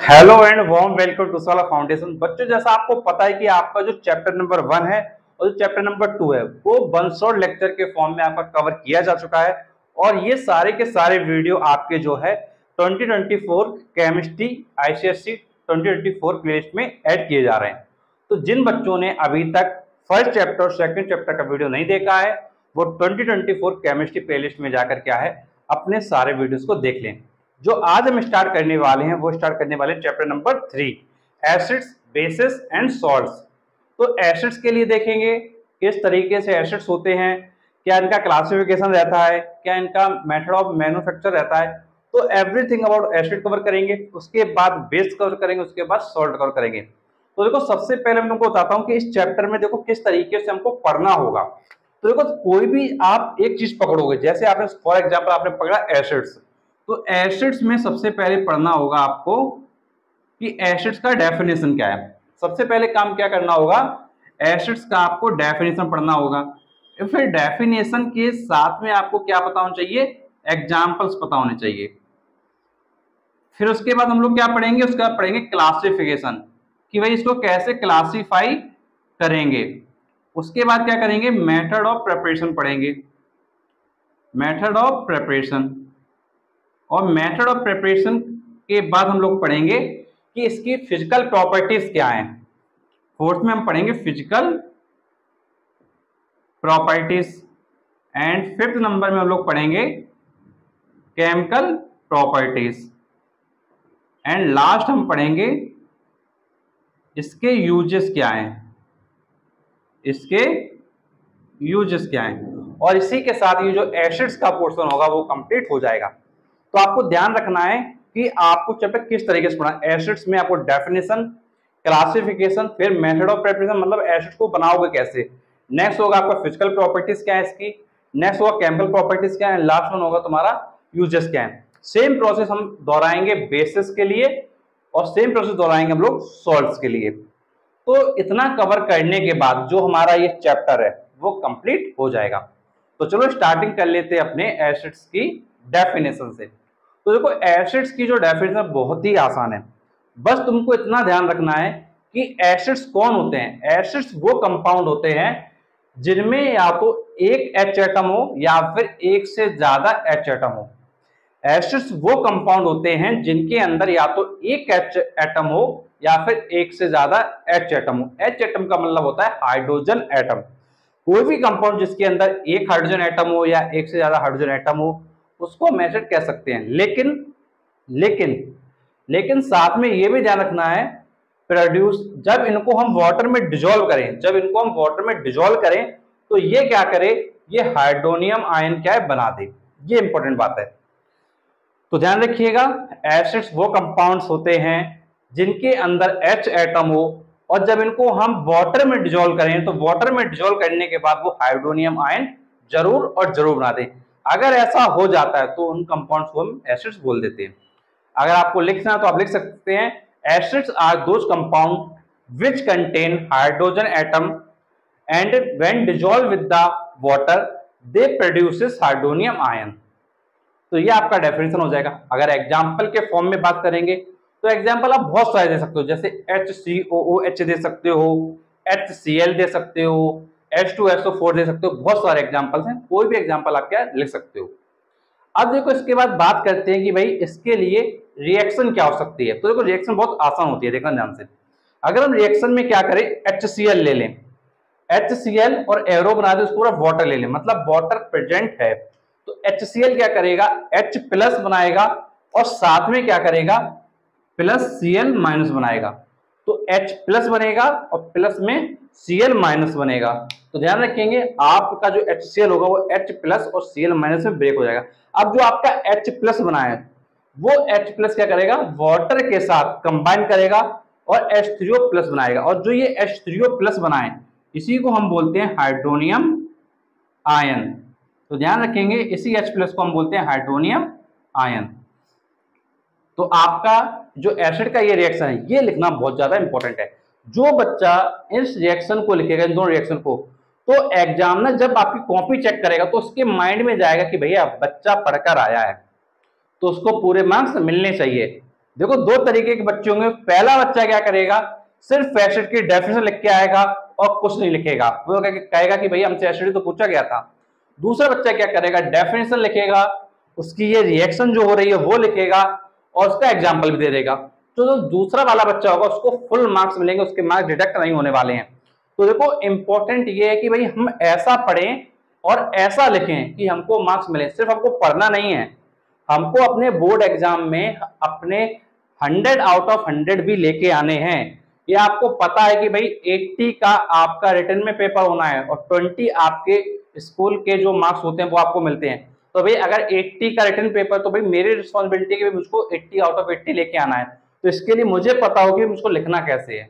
Hello and warm welcome to Solar Foundation. बच्चों, जैसा आपको पता है कि आपका जो चैप्टर नंबर 1 है और जो चैप्टर नंबर 2 है वो वन शॉट लेक्चर के फॉर्म में आपका कवर किया जा चुका है और ये सारे के सारे वीडियो आपके जो है 2024 केमिस्ट्री आईसीएससी 2024 प्लेलिस्ट में ऐड किए जा रहे हैं। तो जिन बच्चों ने अभी तक फर्स्ट चैप्टर और सेकंड चैप्टर का वीडियो नहीं देखा है वो 2024 केमिस्ट्री प्लेलिस्ट में जाकर क्या है अपने सारे वीडियोस को देख लें। जो आज हम स्टार्ट करने वाले हैं वो स्टार्ट करने वाले chapter number 3 acids bases and salts. तो एसिड्स के लिए देखेंगे किस तरीके से एसिड्स होते हैं, क्या इनका क्लासिफिकेशन रहता है, क्या इनका मेथड ऑफ मैन्युफैक्चर रहता है। तो एवरीथिंग अबाउट एसिड कवर करेंगे, उसके बाद बेस कवर करेंगे, उसके बाद सॉल्ट कवर करेंगे। तो देखो सबसे पहले मैं तुमको बताता हूँ कि इस चैप्टर में देखो किस तरीके से हमको पढ़ना होगा। तो देखो कोई भी आप एक चीज पकड़ोगे, जैसे आपने फॉर एग्जाम्पल आपने पकड़ा एसिड्स, तो एसिड्स में सबसे पहले पढ़ना होगा आपको कि एसिड्स का डेफिनेशन क्या है। सबसे पहले काम क्या करना होगा, एसिड्स का आपको डेफिनेशन पढ़ना होगा। फिर डेफिनेशन के साथ में आपको क्या पता होना चाहिए, एग्जाम्पल्स पता होने चाहिए। फिर उसके बाद हम लोग क्या पढ़ेंगे, उसके बाद पढ़ेंगे क्लासिफिकेशन कि भाई इसको कैसे क्लासिफाई करेंगे। उसके बाद क्या करेंगे, मेथड ऑफ प्रिपरेशन पढ़ेंगे, मेथड ऑफ प्रिपरेशन। और मेथड ऑफ प्रिपरेशन के बाद हम लोग पढ़ेंगे कि इसकी फिजिकल प्रॉपर्टीज क्या हैं। फोर्थ में हम पढ़ेंगे physical properties and fifth number में हम लोग पढ़ेंगे केमिकल प्रॉपर्टीज एंड लास्ट हम पढ़ेंगे इसके यूजेस क्या हैं, इसके यूजेस क्या हैं। और इसी के साथ ये जो एसिड्स का पोर्शन होगा वो कंप्लीट हो जाएगा। तो आपको ध्यान रखना है कि आपको चैप्टर किस तरीके से पढ़ना। एसिड्स में आपको डेफिनेशन, क्लासिफिकेशन, फिर मेथड ऑफ प्रिपरेशन मतलब एसिड को बनाओगे कैसे। नेक्स्ट होगा आपका फिजिकल प्रॉपर्टीज क्या है इसकी, नेक्स्ट होगा केमिकल प्रॉपर्टीज क्या है, लास्ट वन होगा तुम्हारा यूजेस क्या है। सेम प्रोसेस हम दोहराएंगे बेसिस के लिए और सेम प्रोसेस दोहराएंगे हम लोग सॉल्ट्स के लिए। तो इतना कवर करने के बाद जो हमारा ये चैप्टर है वो कंप्लीट हो जाएगा। तो चलो स्टार्टिंग कर लेते हैं अपने एसिड्स की डेफिनेशन से। तो देखो एसिड्स की जो डेफिनेशन बहुत ही आसान है, बस तुमको इतना ध्यान रखना है कि एसिड्स कौन होते हैं। एसिड्स वो कंपाउंड होते हैं जिनमें या तो एक एच एटम हो या फिर एक से ज्यादा एच एटम हो। एसिड्स वो कंपाउंड होते हैं जिनके अंदर या तो एक एच एटम हो या फिर एक से ज्यादा एच एटम हो। एच एटम का मतलब होता है हाइड्रोजन एटम। कोई भी कंपाउंड जिसके अंदर एक हाइड्रोजन एटम हो या एक से ज्यादा हाइड्रोजन एटम हो उसको हम एसिड कह सकते हैं। लेकिन लेकिन लेकिन साथ में ये भी ध्यान रखना है, प्रोड्यूस जब इनको हम वाटर में डिजोल्व करें, जब इनको हम वाटर में डिजोल्व करें तो ये क्या करे, ये हाइड्रोनियम आयन क्या है बना दे। ये इंपॉर्टेंट बात है, तो ध्यान रखिएगा। एसिड्स वो कंपाउंड्स होते हैं जिनके अंदर H एटम हो और जब इनको हम वाटर में डिजोल्व करें तो वाटर में डिजोल्व करने के बाद वो हाइड्रोनियम आयन जरूर और जरूर बना दें। अगर ऐसा हो जाता है तो उन कंपाउंड्स को हम एसिड्स बोल देते हैं। अगर आपको लिखना है तो आप लिख सकते हैं acids are those compound which contain hydrogen atom and when dissolve with the water they produces hydronium ion. तो ये आपका डेफिनेशन हो जाएगा। अगर एग्जाम्पल के फॉर्म में बात करेंगे तो एग्जाम्पल आप बहुत सारे दे सकते हो, जैसे HCOOH दे सकते हो, HCl दे सकते हो, H2SO4 दे सकते हो। बहुत सारे एग्जाम्पल्स हैं, कोई भी एग्जाम्पल आप क्या लिख सकते हो। अब देखो इसके बाद बात करते हैं कि भाई इसके लिए रिएक्शन क्या हो सकती है। तो देखो रिएक्शन बहुत आसान होती है, देखना ध्यान से। अगर हम रिएक्शन में क्या करें, HCl ले लें, HCl और एरो बना दे, उसको पूरा वाटर ले लें, मतलब वाटर प्रेजेंट है तो HCl क्या करेगा, H प्लस बनाएगा और साथ में क्या करेगा प्लस Cl माइनस बनाएगा। तो H प्लस बनेगा और प्लस में Cl माइनस बनेगा। तो ध्यान रखेंगे आपका जो HCl होगा वो H प्लस और Cl माइनस में ब्रेक हो जाएगा। अब जो आपका H प्लस बना है वो H प्लस क्या करेगा, वाटर के साथ कंबाइन करेगा और H3O प्लस बनाएगा। और जो ये H3O प्लस बनाए इसी को हम बोलते हैं हाइड्रोनियम आयन। तो ध्यान रखेंगे इसी H प्लस को हम बोलते हैं हाइड्रोनियम आयन। तो आपका जो एसिड का ये रिएक्शन है ये लिखना बहुत ज्यादा इंपॉर्टेंट है। जो बच्चा इस रिएक्शन को लिखेगा, इन दोनों रिएक्शन को, तो एग्जामिनर जब आपकी कॉपी चेक करेगा तो उसके माइंड में जाएगा कि भैया बच्चा पढ़कर आया है तो उसको पूरे मार्क्स मिलने चाहिए। देखो दो तरीके के बच्चे होंगे। पहला बच्चा क्या करेगा, सिर्फ एसिड की डेफिनेशन लिख के आएगा और कुछ नहीं लिखेगा, वो कहेगा कि भैया हमसे एसिड तो पूछा गया था। दूसरा बच्चा क्या करेगा, डेफिनेशन लिखेगा, उसकी ये रिएक्शन जो हो रही है वो लिखेगा और उसका एग्जाम्पल भी दे देगा। तो जो दूसरा वाला बच्चा होगा उसको फुल मार्क्स मिलेंगे, उसके मार्क्स डिडक्ट नहीं होने वाले हैं। तो देखो इंपॉर्टेंट ये है कि भाई हम ऐसा पढ़ें और ऐसा लिखें कि हमको मार्क्स मिले। सिर्फ हमको पढ़ना नहीं है, हमको अपने बोर्ड एग्जाम में अपने 100 आउट ऑफ 100 भी लेके आने हैं। ये आपको पता है कि भाई 80 का आपका रिटन में पेपर होना है और 20 आपके स्कूल के जो मार्क्स होते हैं वो आपको मिलते हैं। तो भाई अगर 80 का रिटन पेपर, तो भाई मेरी रिस्पॉन्सिबिलिटी है कि मुझको 80 आउट ऑफ 80 लेके आना है। तो इसके लिए मुझे पता हो कि मुझको लिखना कैसे है।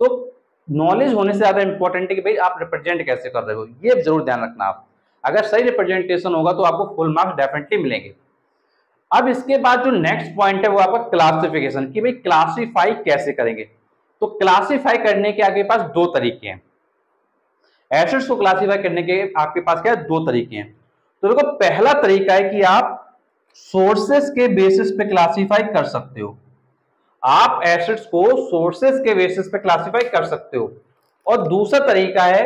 तो नॉलेज होने से ज्यादा इंपॉर्टेंट है कि भाई आप रिप्रेजेंट कैसे कर रहे हो, ये जरूर ध्यान रखना। आप अगर सही रिप्रेजेंटेशन होगा तो आपको फुल मार्क्स डेफिनेटली मिलेंगे। अब इसके बाद जो नेक्स्ट पॉइंट है वो आपका क्लासिफिकेशन, कि भाई क्लासिफाई कैसे करेंगे। तो क्लासिफाई करने के आपके पास दो तरीके हैं। एसिड्स को क्लासिफाई करने के आपके पास क्या है, दो तरीके हैं। तो देखो पहला तरीका है कि आप सोर्सेस के बेसिस पे क्लासिफाई कर सकते हो। आप एसिड्स को सोर्सेस के बेसिस पे क्लासिफाई कर सकते हो। और दूसरा तरीका है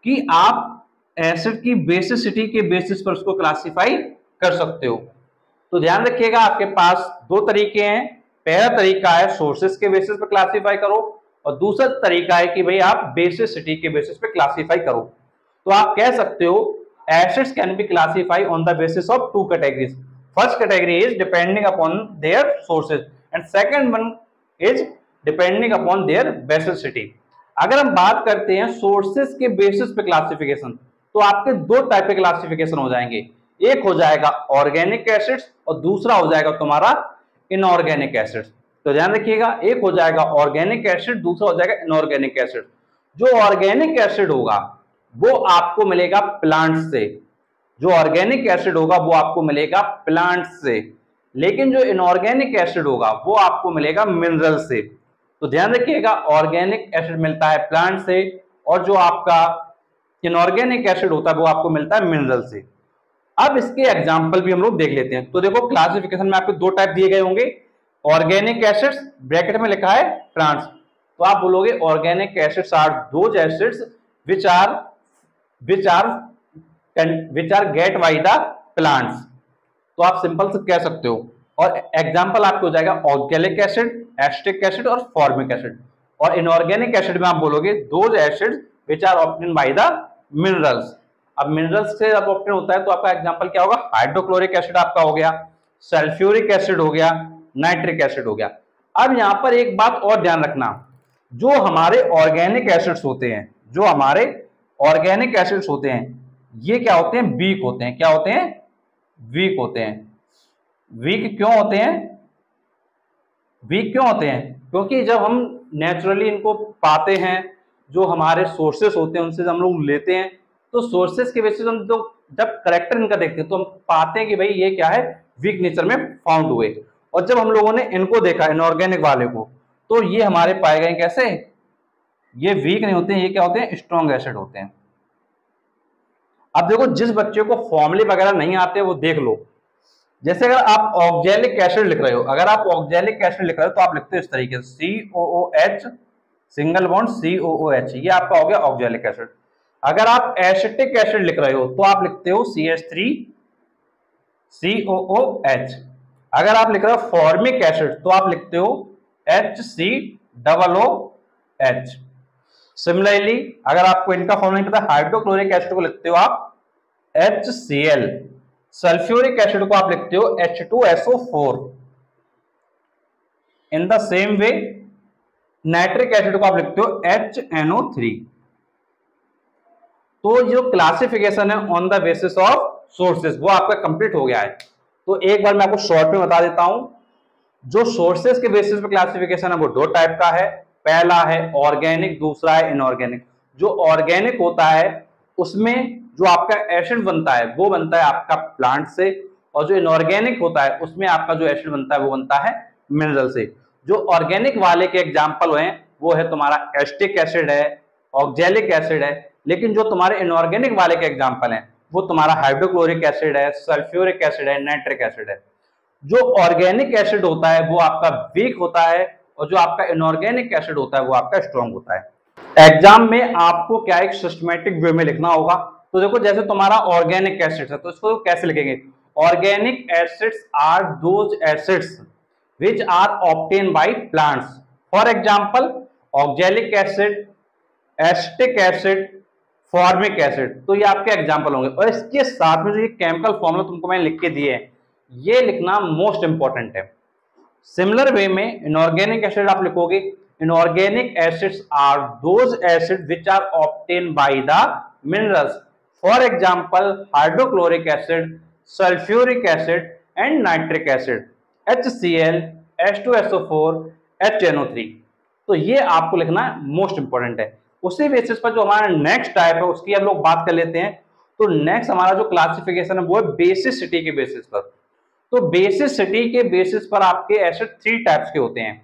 कि आप एसिड की बेसिसिटी के बेसिस पर उसको क्लासिफाई कर सकते हो। तो ध्यान रखिएगा आपके पास दो तरीके हैं। पहला तरीका है सोर्सेस के बेसिस पे क्लासिफाई करो और दूसरा तरीका है कि भाई आप बेसिसिटी के बेसिस पे क्लासिफाई करो। तो आप कह सकते हो acids can be classify on the basis of two categories. First category is depending upon their sources and second one is depending upon their basicity. अगर हम बात करते हैं सोर्सेज के बेसिस पे क्लासिफिकेशन, तो आपके दो टाइप के क्लासिफिकेशन हो जाएंगे। एक हो जाएगा ऑर्गेनिक एसिड्स और दूसरा हो जाएगा तुम्हारा इनऑर्गेनिक एसिड्स। तो ध्यान रखिएगा, एक हो जाएगा ऑर्गेनिक एसिड, दूसरा हो जाएगा इनऑर्गेनिक एसिड। जो ऑर्गेनिक एसिड होगा वो आपको मिलेगा प्लांट से, जो ऑर्गेनिक एसिड होगा वो आपको मिलेगा प्लांट से, लेकिन जो इनऑर्गेनिक एसिड होगा वो आपको मिलेगा मिनरल से। तो ध्यान रखिएगा ऑर्गेनिक एसिड मिलता है प्लांट से और जो आपका इनऑर्गेनिक एसिड होता है वो आपको मिलता है मिनरल से। अब इसके एग्जाम्पल भी हम लोग देख लेते हैं। तो देखो क्लासिफिकेशन में आपको दो टाइप दिए गए होंगे, ऑर्गेनिक एसिड्स, ब्रैकेट में लिखा है प्लांट्स। तो आप बोलोगे organic acids are those acids which are get by the plants. तो आप सिंपल से कह सकते हो। और एग्जाम्पल आपको हो जाएगा ऑक्सैलिक एसिड, एसिटिक एसिड और फॉर्मिक एसिड। और इनऑर्गेनिक एसिड में आप बोलोगे those acids which are obtained by the minerals. अब मिनरल्स से जब ऑब्टेन होता है तो आपका एग्जांपल क्या होगा, हाइड्रोक्लोरिक एसिड आपका हो गया, सल्फ्यूरिक एसिड हो गया, नाइट्रिक एसिड हो गया। अब यहां पर एक बात और ध्यान रखना, जो हमारे ऑर्गेनिक एसिड्स होते हैं, जो हमारे ऑर्गेनिक एसिड्स होते हैं, ये क्या होते हैं, वीक होते हैं। क्या होते हैं, वीक होते हैं। वीक क्यों होते हैं, वीक क्यों होते हैं, क्योंकि जब हम नेचुरली इनको पाते हैं, जो हमारे सोर्सेस होते हैं उनसे हम लोग लेते हैं, तो सोर्सेस के बेसिस हम तो जब करेक्टर इनका देखते हैं तो हम पाते हैं कि भाई ये क्या है, वीक नेचर में फाउंड हुए। और जब हम लोगों ने इनको देखा इनऑर्गेनिक वाले को, तो ये हमारे पाए गए कैसे, ये वीक नहीं होते हैं, ये क्या होते हैं, स्ट्रॉन्ग एसिड होते हैं। अब देखो जिस बच्चे को फॉर्मूले वगैरह नहीं आते वो देख लो। जैसे अगर आप ऑक्सैलिक एसिड लिख रहे हो, अगर आप ऑक्सैलिक एसिड लिख रहे हो तो आप लिखते हो इस तरीके से COOH सिंगल बॉन्ड COOH, ये आपका हो गया ऑक्सैलिक एसिड। अगर आप एसिटिक एसिड लिख रहे हो तो आप लिखते हो CH3 COOH। अगर आप लिख रहे हो फॉर्मिक एसिड तो आप लिखते हो HCOOH। सिमिलरली अगर आपको इनका फॉर्मूला नहीं पता, हाइड्रोक्लोरिक एसिड को लिखते हो आप HCl, सल्फ्यूरिक एसिड को आप लिखते हो H2SO4। In the same way nitric acid को आप लिखते हो HNO3। तो जो क्लासिफिकेशन है on the basis of sources वो आपका कंप्लीट हो गया है। तो एक बार मैं आपको शॉर्ट में बता देता हूं, जो सोर्सेस के बेसिस पे क्लासिफिकेशन है वो दो टाइप का है। पहला है ऑर्गेनिक, दूसरा है इनऑर्गेनिक। जो ऑर्गेनिक होता है उसमें जो आपका एसिड बनता है वो बनता है आपका प्लांट से, और जो इनऑर्गेनिक होता है उसमें आपका जो एसिड बनता है वो बनता है मिनरल से। जो ऑर्गेनिक वाले के एग्जाम्पल हैं वो है तुम्हारा एसिटिक एसिड है, ऑक्सैलिक एसिड है, लेकिन जो तुम्हारे इनऑर्गेनिक वाले के एग्जाम्पल हैं वो तुम्हारा हाइड्रोक्लोरिक एसिड है, सल्फ्यूरिक एसिड है, नाइट्रिक एसिड है। जो ऑर्गेनिक एसिड होता है वो आपका वीक होता है और जो आपका इनऑर्गेनिक एसिड होता है वो आपका स्ट्रॉन्ग होता है। एग्जाम में आपको क्या एक सिस्टमेटिक वे में लिखना होगा। तो देखो जैसे तुम्हारा ऑर्गेनिक एसिड्स है तो इसको कैसे लिखेंगे, organic acids are those acids which are obtain by plants, for example oxalic acid, acetic acid, formic acid. तो ये आपके एग्जांपल होंगे और इसके साथ में जो ये केमिकल फॉर्मूला तुमको मैंने लिख के दिए हैं ये लिखना मोस्ट इंपॉर्टेंट है। सिमिलर वे में इनऑर्गेनिक एसिड आप लिखोगे, inorganic acids are those acid which are obtain by the minerals, for example hydrochloric acid, sulphuric acid and nitric acid, HCl, H2SO4, HNO3। तो ये आपको लिखना मोस्ट इंपॉर्टेंट है। उसी बेसिस पर जो हमारा नेक्स्ट टाइप है उसकी हम लोग बात कर लेते हैं। तो नेक्स्ट हमारा जो क्लासिफिकेशन है वो है बेसिसिटी के बेसिस पर। तो बेसिसिटी के बेसिस पर आपके एसिड 3 टाइप्स के होते हैं,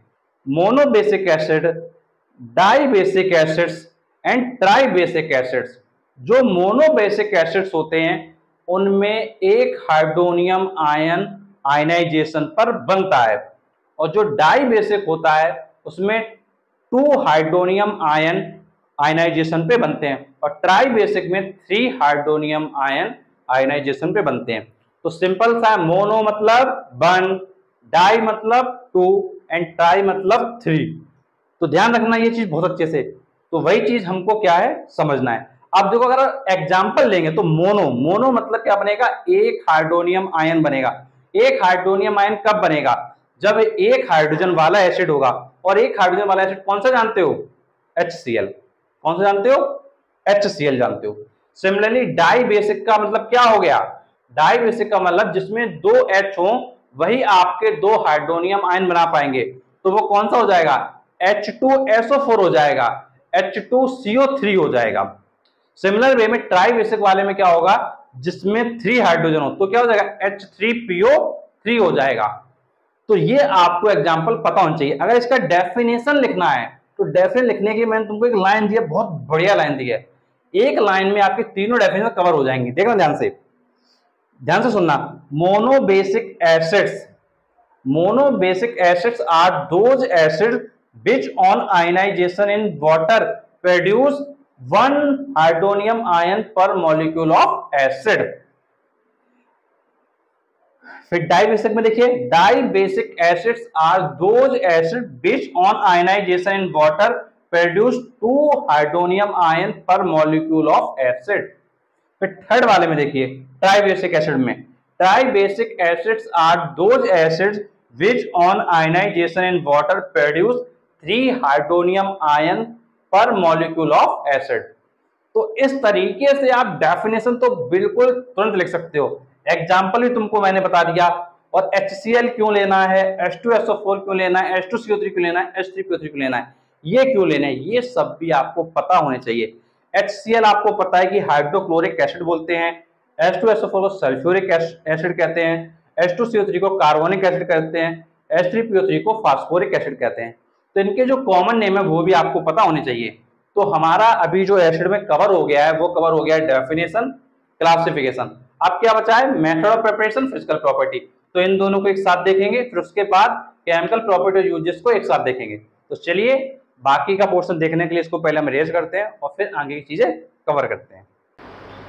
monobasic acid, dibasic acids and tribasic acids. जो मोनोबेसिक एसिड्स होते हैं उनमें एक हाइड्रोनियम आयन आयनाइजेशन पर बनता है और जो डाइबेसिक होता है उसमें 2 हाइड्रोनियम आयन आयनाइजेशन पे बनते हैं और ट्राइबेसिक में 3 हाइड्रोनियम आयन आयनाइजेशन पे बनते हैं। तो सिंपल सा, मोनो मतलब 1, डाई मतलब 2 एंड ट्राई मतलब 3। तो ध्यान रखना ये चीज बहुत अच्छे से। तो वही चीज हमको क्या है समझना है। अब देखो अगर एग्जांपल लेंगे तो मोनो मतलब क्या बनेगा, एक हाइड्रोनियम आयन बनेगा। एक हाइड्रोनियम आयन कब बनेगा, जब एक हाइड्रोजन वाला एसिड होगा। और एक हाइड्रोजन वाला एसिड कौन सा जानते हो, HCl। कौन सा जानते हो, HCl जानते हो। सिमिलरली डाई बेसिक का मतलब क्या हो गया, डाई बेसिक का मतलब जिसमें 2 H हो वही आपके 2 हाइड्रोनियम आयन बना पाएंगे। तो वो कौन सा हो जाएगा, H2SO4 हो जाएगा, H2CO3 हो जाएगा। सिमिलर वे में ट्राई बेसिक वाले में क्या होगा, जिसमें 3 हाइड्रोजन हो तो क्या हो जाएगा, H3PO3 हो जाएगा। तो ये आपको एग्जांपल पता होना चाहिए। अगर इसका डेफिनेशन लिखना है तो डेफिनेशन लिखने की मैंने तुमको एक लाइन दी है, बहुत बढ़िया लाइन दी है। एक लाइन में आपके तीनों डेफिनेशन कवर हो जाएंगे। देखना ध्यान से सुनना। Monobasic acids are those acid which on ionization in water produce 1 hydronium ion per molecule of acid। फिर डाइबेसिक में देखिए, dibasic acids are those acid which on ionization in water produce 2 hydronium ion per molecule of acid. फिर third वाले में देखिए tribasic acid में, tribasic acids are those acids which on ionization in water produce 3 hydronium ion per molecule of acid. तो इस तरीके से आप डेफिनेशन तो बिल्कुल तुरंत लिख सकते हो। एग्जाम्पल भी तुमको मैंने बता दिया। और HCl क्यों लेना है, H2SO4 क्यों लेना है, H2CO3 क्यों लेना है, H3PO3 क्यों लेना है, ये क्यों लेना है, ये सब भी आपको पता होने चाहिए। HCl आपको पता है कि हाइड्रोक्लोरिक एसिड बोलते हैं, H2SO4 को सल्फ्यूरिक एसिड कहते हैं, H2CO3 को कार्बोनिक एसिड कहते हैं, H3PO3 को फास्फोरिक एसिड कहते हैं। तो इनके जो कॉमन नेम है वो भी आपको पता होने चाहिए। तो हमारा अभी जो एसिड में कवर हो गया है वो कवर हो गया है डेफिनेशन, क्लासिफिकेशन। अब क्या बचा है, method of preparation, physical property. तो इन दोनों को एक साथ देखेंगे, फिर उसके बाद केमिकल प्रॉपर्टी यूजेस को एक साथ देखेंगे। तो चलिए बाकी का पोर्शन देखने के लिए इसको पहले हम रेज करते हैं और फिर आगे की चीजें कवर करते हैं।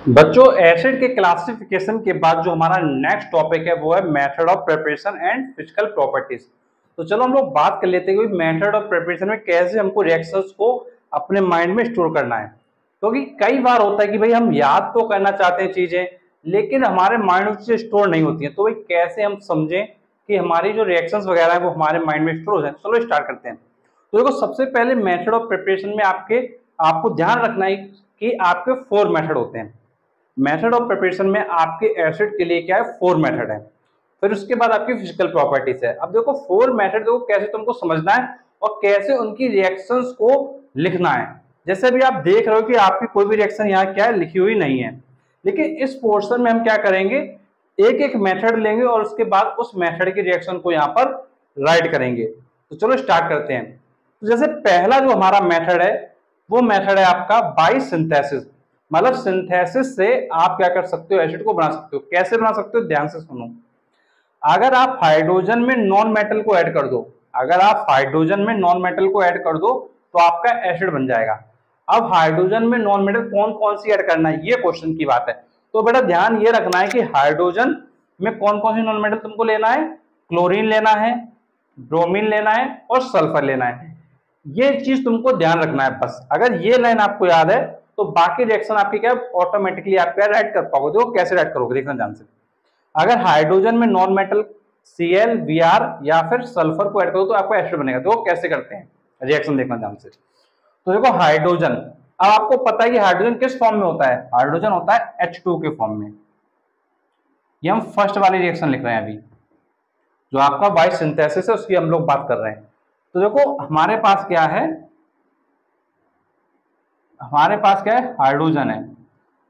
बच्चों एसिड के क्लासिफिकेशन के बाद जो हमारा नेक्स्ट टॉपिक है वो है method of preparation and physical properties. तो चलो हम लोग बात कर लेते हैं कि मेथड ऑफ प्रिपरेशन में कैसे हमको रिएक्शंस को अपने माइंड में स्टोर करना है। क्योंकि कई बार होता है कि भाई हम याद तो करना चाहते हैं चीजें लेकिन हमारे माइंड में चीजें स्टोर नहीं होती हैं। तो भाई कैसे हम समझें कि हमारी जो रिएक्शंस वगैरह है वो हमारे माइंड में स्टोर हो जाए। चलो स्टार्ट करते हैं। तो देखो सबसे पहले मेथड ऑफ प्रिपरेशन में आपको ध्यान रखना है कि आपके 4 मेथड होते हैं। मेथड ऑफ प्रिपरेशन में आपके एसिड के लिए क्या है, 4 मेथड है। फिर उसके बाद आपकी फिजिकल प्रॉपर्टीज है। अब देखो 4 मेथड देखो कैसे तुमको समझना है और कैसे उनकी रिएक्शंस को लिखना है। जैसे अभी आप देख रहे हो कि आपकी कोई भी रिएक्शन यहाँ क्या है लिखी हुई नहीं है, लेकिन इस पोर्शन में हम क्या करेंगे, एक एक मेथड लेंगे और उसके बाद उस मेथड की रिएक्शन को यहाँ पर राइट करेंगे। तो चलो स्टार्ट करते हैं। तो जैसे पहला जो हमारा मेथड है वो मेथड है आपका बाय सिंथेसिस। मतलब सिंथेसिस से आप क्या कर सकते हो, एसिड को बना सकते हो। कैसे बना सकते हो, ध्यान से सुनो। अगर आप हाइड्रोजन में नॉन मेटल को ऐड कर दो, अगर आप हाइड्रोजन में नॉन मेटल को ऐड कर दो तो आपका एसिड बन जाएगा। अब हाइड्रोजन में नॉन मेटल कौन कौन सी ऐड करना है, ये क्वेश्चन की बात है। तो बेटा ध्यान ये रखना है कि हाइड्रोजन में कौन कौन सी नॉन मेटल तुमको लेना है, क्लोरीन लेना है, ब्रोमीन लेना है और सल्फर लेना है। ये चीज तुमको ध्यान रखना है बस। अगर ये लाइन आपको याद है तो बाकी रिएक्शन आपकी क्या ऑटोमेटिकली आप क्या राइट कर पाओगे। देखो कैसे राइट करोगे, देखना ध्यान से। अगर हाइड्रोजन में नॉन मेटल Cl, Br या फिर सल्फर को ऐड करो तो आपको एसिड बनेगा। देखो कैसे करते हैं, रिएक्शन देखना ध्यान से। तो देखो हाइड्रोजन, अब आपको पता है कि हाइड्रोजन किस फॉर्म में होता है, हाइड्रोजन होता है H2 के फॉर्म में। ये हम फर्स्ट वाली रिएक्शन लिख रहे हैं अभी, जो आपका बाय सिंथेसिस है उसकी हम लोग बात कर रहे हैं। तो देखो हमारे पास क्या है, हमारे पास क्या है, हाइड्रोजन है।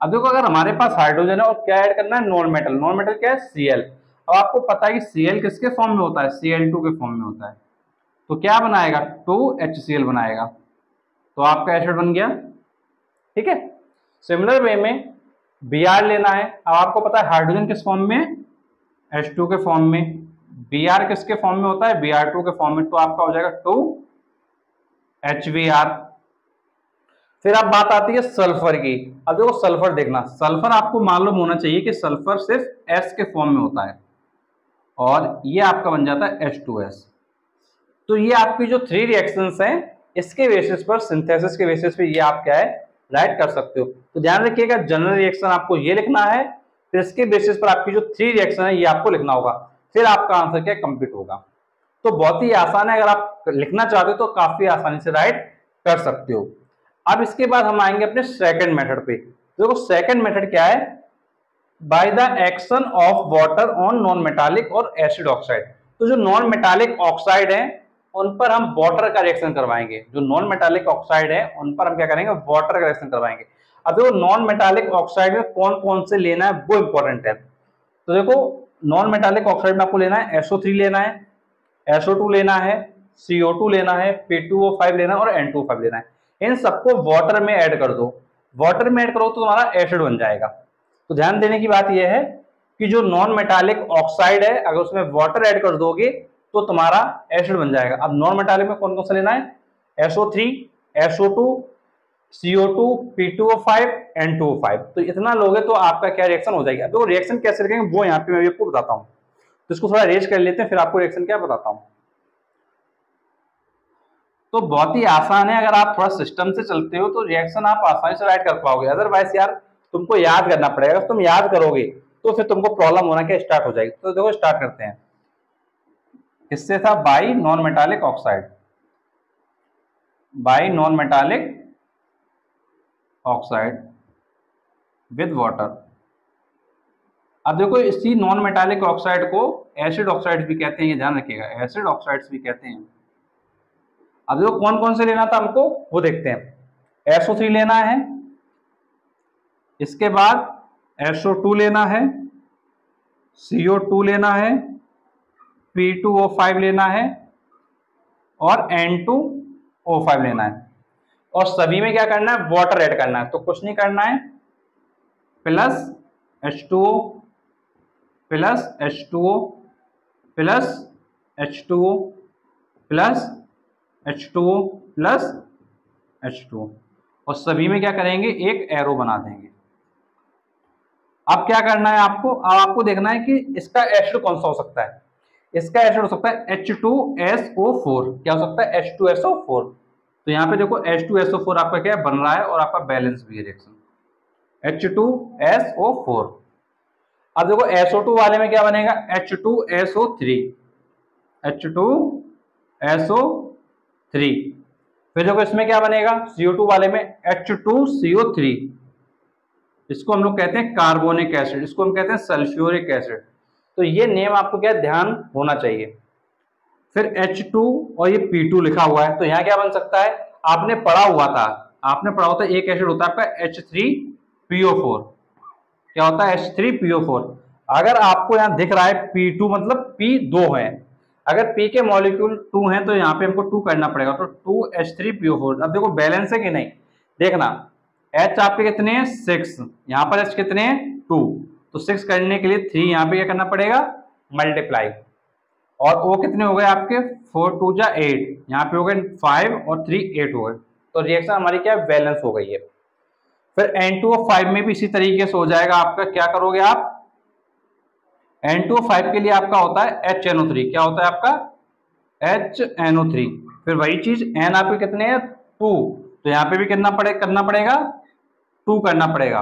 अब देखो अगर हमारे पास हाइड्रोजन है और क्या ऐड करना है, नॉन मेटल। नॉन मेटल क्या है, Cl। अब आपको पता है कि Cl किसके फॉर्म में होता है, Cl2 के फॉर्म में होता है। तो क्या बनाएगा, 2HCl बनाएगा, तो आपका एसिड बन गया। ठीक है। सिमिलर वे में Br लेना है। अब आपको पता है हाइड्रोजन किस फॉर्म में, H2 के फॉर्म में। Br किसके फॉर्म में होता है, Br2 के फॉर्म में, तो आपका हो जाएगा 2HBr। फिर अब बात आती है सल्फर की। अब देखो सल्फर देखना, सल्फर आपको मालूम होना चाहिए कि सल्फर सिर्फ S के फॉर्म में होता है और ये आपका बन जाता है H2S। तो ये आपकी जो 3 रिएक्शंस हैं इसके बेसिस पर, सिंथेसिस के बेसिस पे ये आप क्या है राइट कर सकते हो। तो ध्यान रखिएगा, जनरल रिएक्शन आपको ये लिखना है, फिर इसके बेसिस पर आपकी जो 3 रिएक्शन है ये आपको लिखना होगा, फिर आपका आंसर क्या कंप्लीट होगा। तो बहुत ही आसान है, अगर आप लिखना चाहते हो तो काफी आसानी से राइट कर सकते हो। अब इसके बाद हम आएंगे अपने सेकंड मेथड पे। देखो सेकंड मेथड क्या है, by the action of water on non metallic और एसिड ऑक्साइड। तो जो नॉन मेटालिक ऑक्साइड है उन पर हम वाटर का रिएक्शन करवाएंगे, जो नॉन मेटालिक ऑक्साइड है उन पर हम क्या करेंगे, वाटर का रिएक्शन करवाएंगे। अब देखो नॉन मेटालिक ऑक्साइड में कौन कौन से लेना है वो इंपॉर्टेंट है। तो देखो नॉन मेटालिक ऑक्साइड में आपको लेना है SO3 लेना है, SO2 लेना है, CO2 लेना है, P2O5 लेना है और N2O5 लेना है। इन सबको वाटर में ऐड कर दो, वाटर में ऐड करो तो तुम्हारा एसिड बन जाएगा। तो ध्यान देने की बात यह है कि जो नॉन मेटालिक ऑक्साइड है अगर उसमें वाटर ऐड कर दोगे तो तुम्हारा एसिड बन जाएगा। अब नॉन मेटालिक में कौन कौन सा लेना है, SO3, SO2, CO2, P2O5, N2O5। तो इतना लोगे तो आपका क्या रिएक्शन हो जाएगा। तो रिएक्शन कैसे रखेंगे वो यहाँ पे मैं आपको बताता हूँ। तो इसको थोड़ा रेज कर लेते हैं, फिर आपको रिएक्शन क्या बताता हूँ। तो बहुत ही आसान है, अगर आप थोड़ा सिस्टम से चलते हो तो रिएक्शन आप आसानी से राइट कर पाओगे। अदरवाइज यार तुमको याद करना पड़ेगा, अगर तुम याद करोगे तो फिर तुमको प्रॉब्लम होना क्या स्टार्ट हो जाएगी। तो देखो स्टार्ट करते हैं। किससे था, by non metallic oxide, by non metallic oxide with water. अब देखो इसी नॉन मेटालिक ऑक्साइड को एसिड ऑक्साइड्स भी कहते हैं, ये ध्यान रखिएगा, एसिड ऑक्साइड्स भी कहते हैं। अब देखो कौन कौन से लेना था हमको वो देखते हैं। SO3 लेना है, इसके बाद SO2 लेना है, CO2 लेना है, P2O5 लेना है और N2O5 लेना है। और सभी में क्या करना है, वाटर ऐड करना है। तो कुछ नहीं करना है, plus H2O plus H2O plus H2O plus H2O plus H2O, और सभी में क्या करेंगे, एक एरो बना देंगे। अब क्या करना है आपको, अब आपको देखना है कि इसका एसिड कौन सा हो सकता है। इसका एसिड हो सकता है H2SO4। क्या हो सकता है, H2SO4। तो यहाँ पे देखो H2SO4 आपका क्या बन रहा है और आपका बैलेंस भी है रिएक्शन, H2SO4। अब देखो SO2 वाले में क्या बनेगा, H2SO3, H2SO3। फिर देखो इसमें क्या बनेगा, CO2 वाले में H2CO3। इसको हम लोग कहते हैं कार्बोनिक एसिड, इसको हम कहते हैं सल्फ्यूरिक एसिड। तो ये नेम आपको क्या ध्यान होना चाहिए। फिर H2 और ये P2 लिखा हुआ है, तो यहाँ क्या बन सकता है, आपने पढ़ा हुआ था, आपने पढ़ा होता है एक एसिड होता है आपका H3PO4। क्या होता है, H3PO4। अगर आपको यहाँ दिख रहा है P2 मतलब P 2 है, अगर P के मॉलिक्यूल 2 हैं तो यहाँ पे हमको 2 करना पड़ेगा, तो 2H3PO4। अब देखो बैलेंस है कि नहीं, देखना H आपके कितने हैं 6, यहाँ पर H कितने हैं 2, तो 6 करने के लिए 3 यहाँ पे क्या करना पड़ेगा, मल्टीप्लाई, और ओ कितने हो गए आपके 4 2 जा 8, यहाँ पे हो गए 5 और 3 8 हो गए। तो रिएक्शन हमारी क्या है, बैलेंस हो गई है। फिर N2O5 में भी इसी तरीके से हो जाएगा आपका। क्या करोगे आप, N2O5 के लिए आपका होता है HNO3। क्या होता है आपका, HNO3। फिर वही चीज N आपके कितने हैं 2, तो यहाँ पे भी कितना करना पड़ेगा 2 करना पड़ेगा,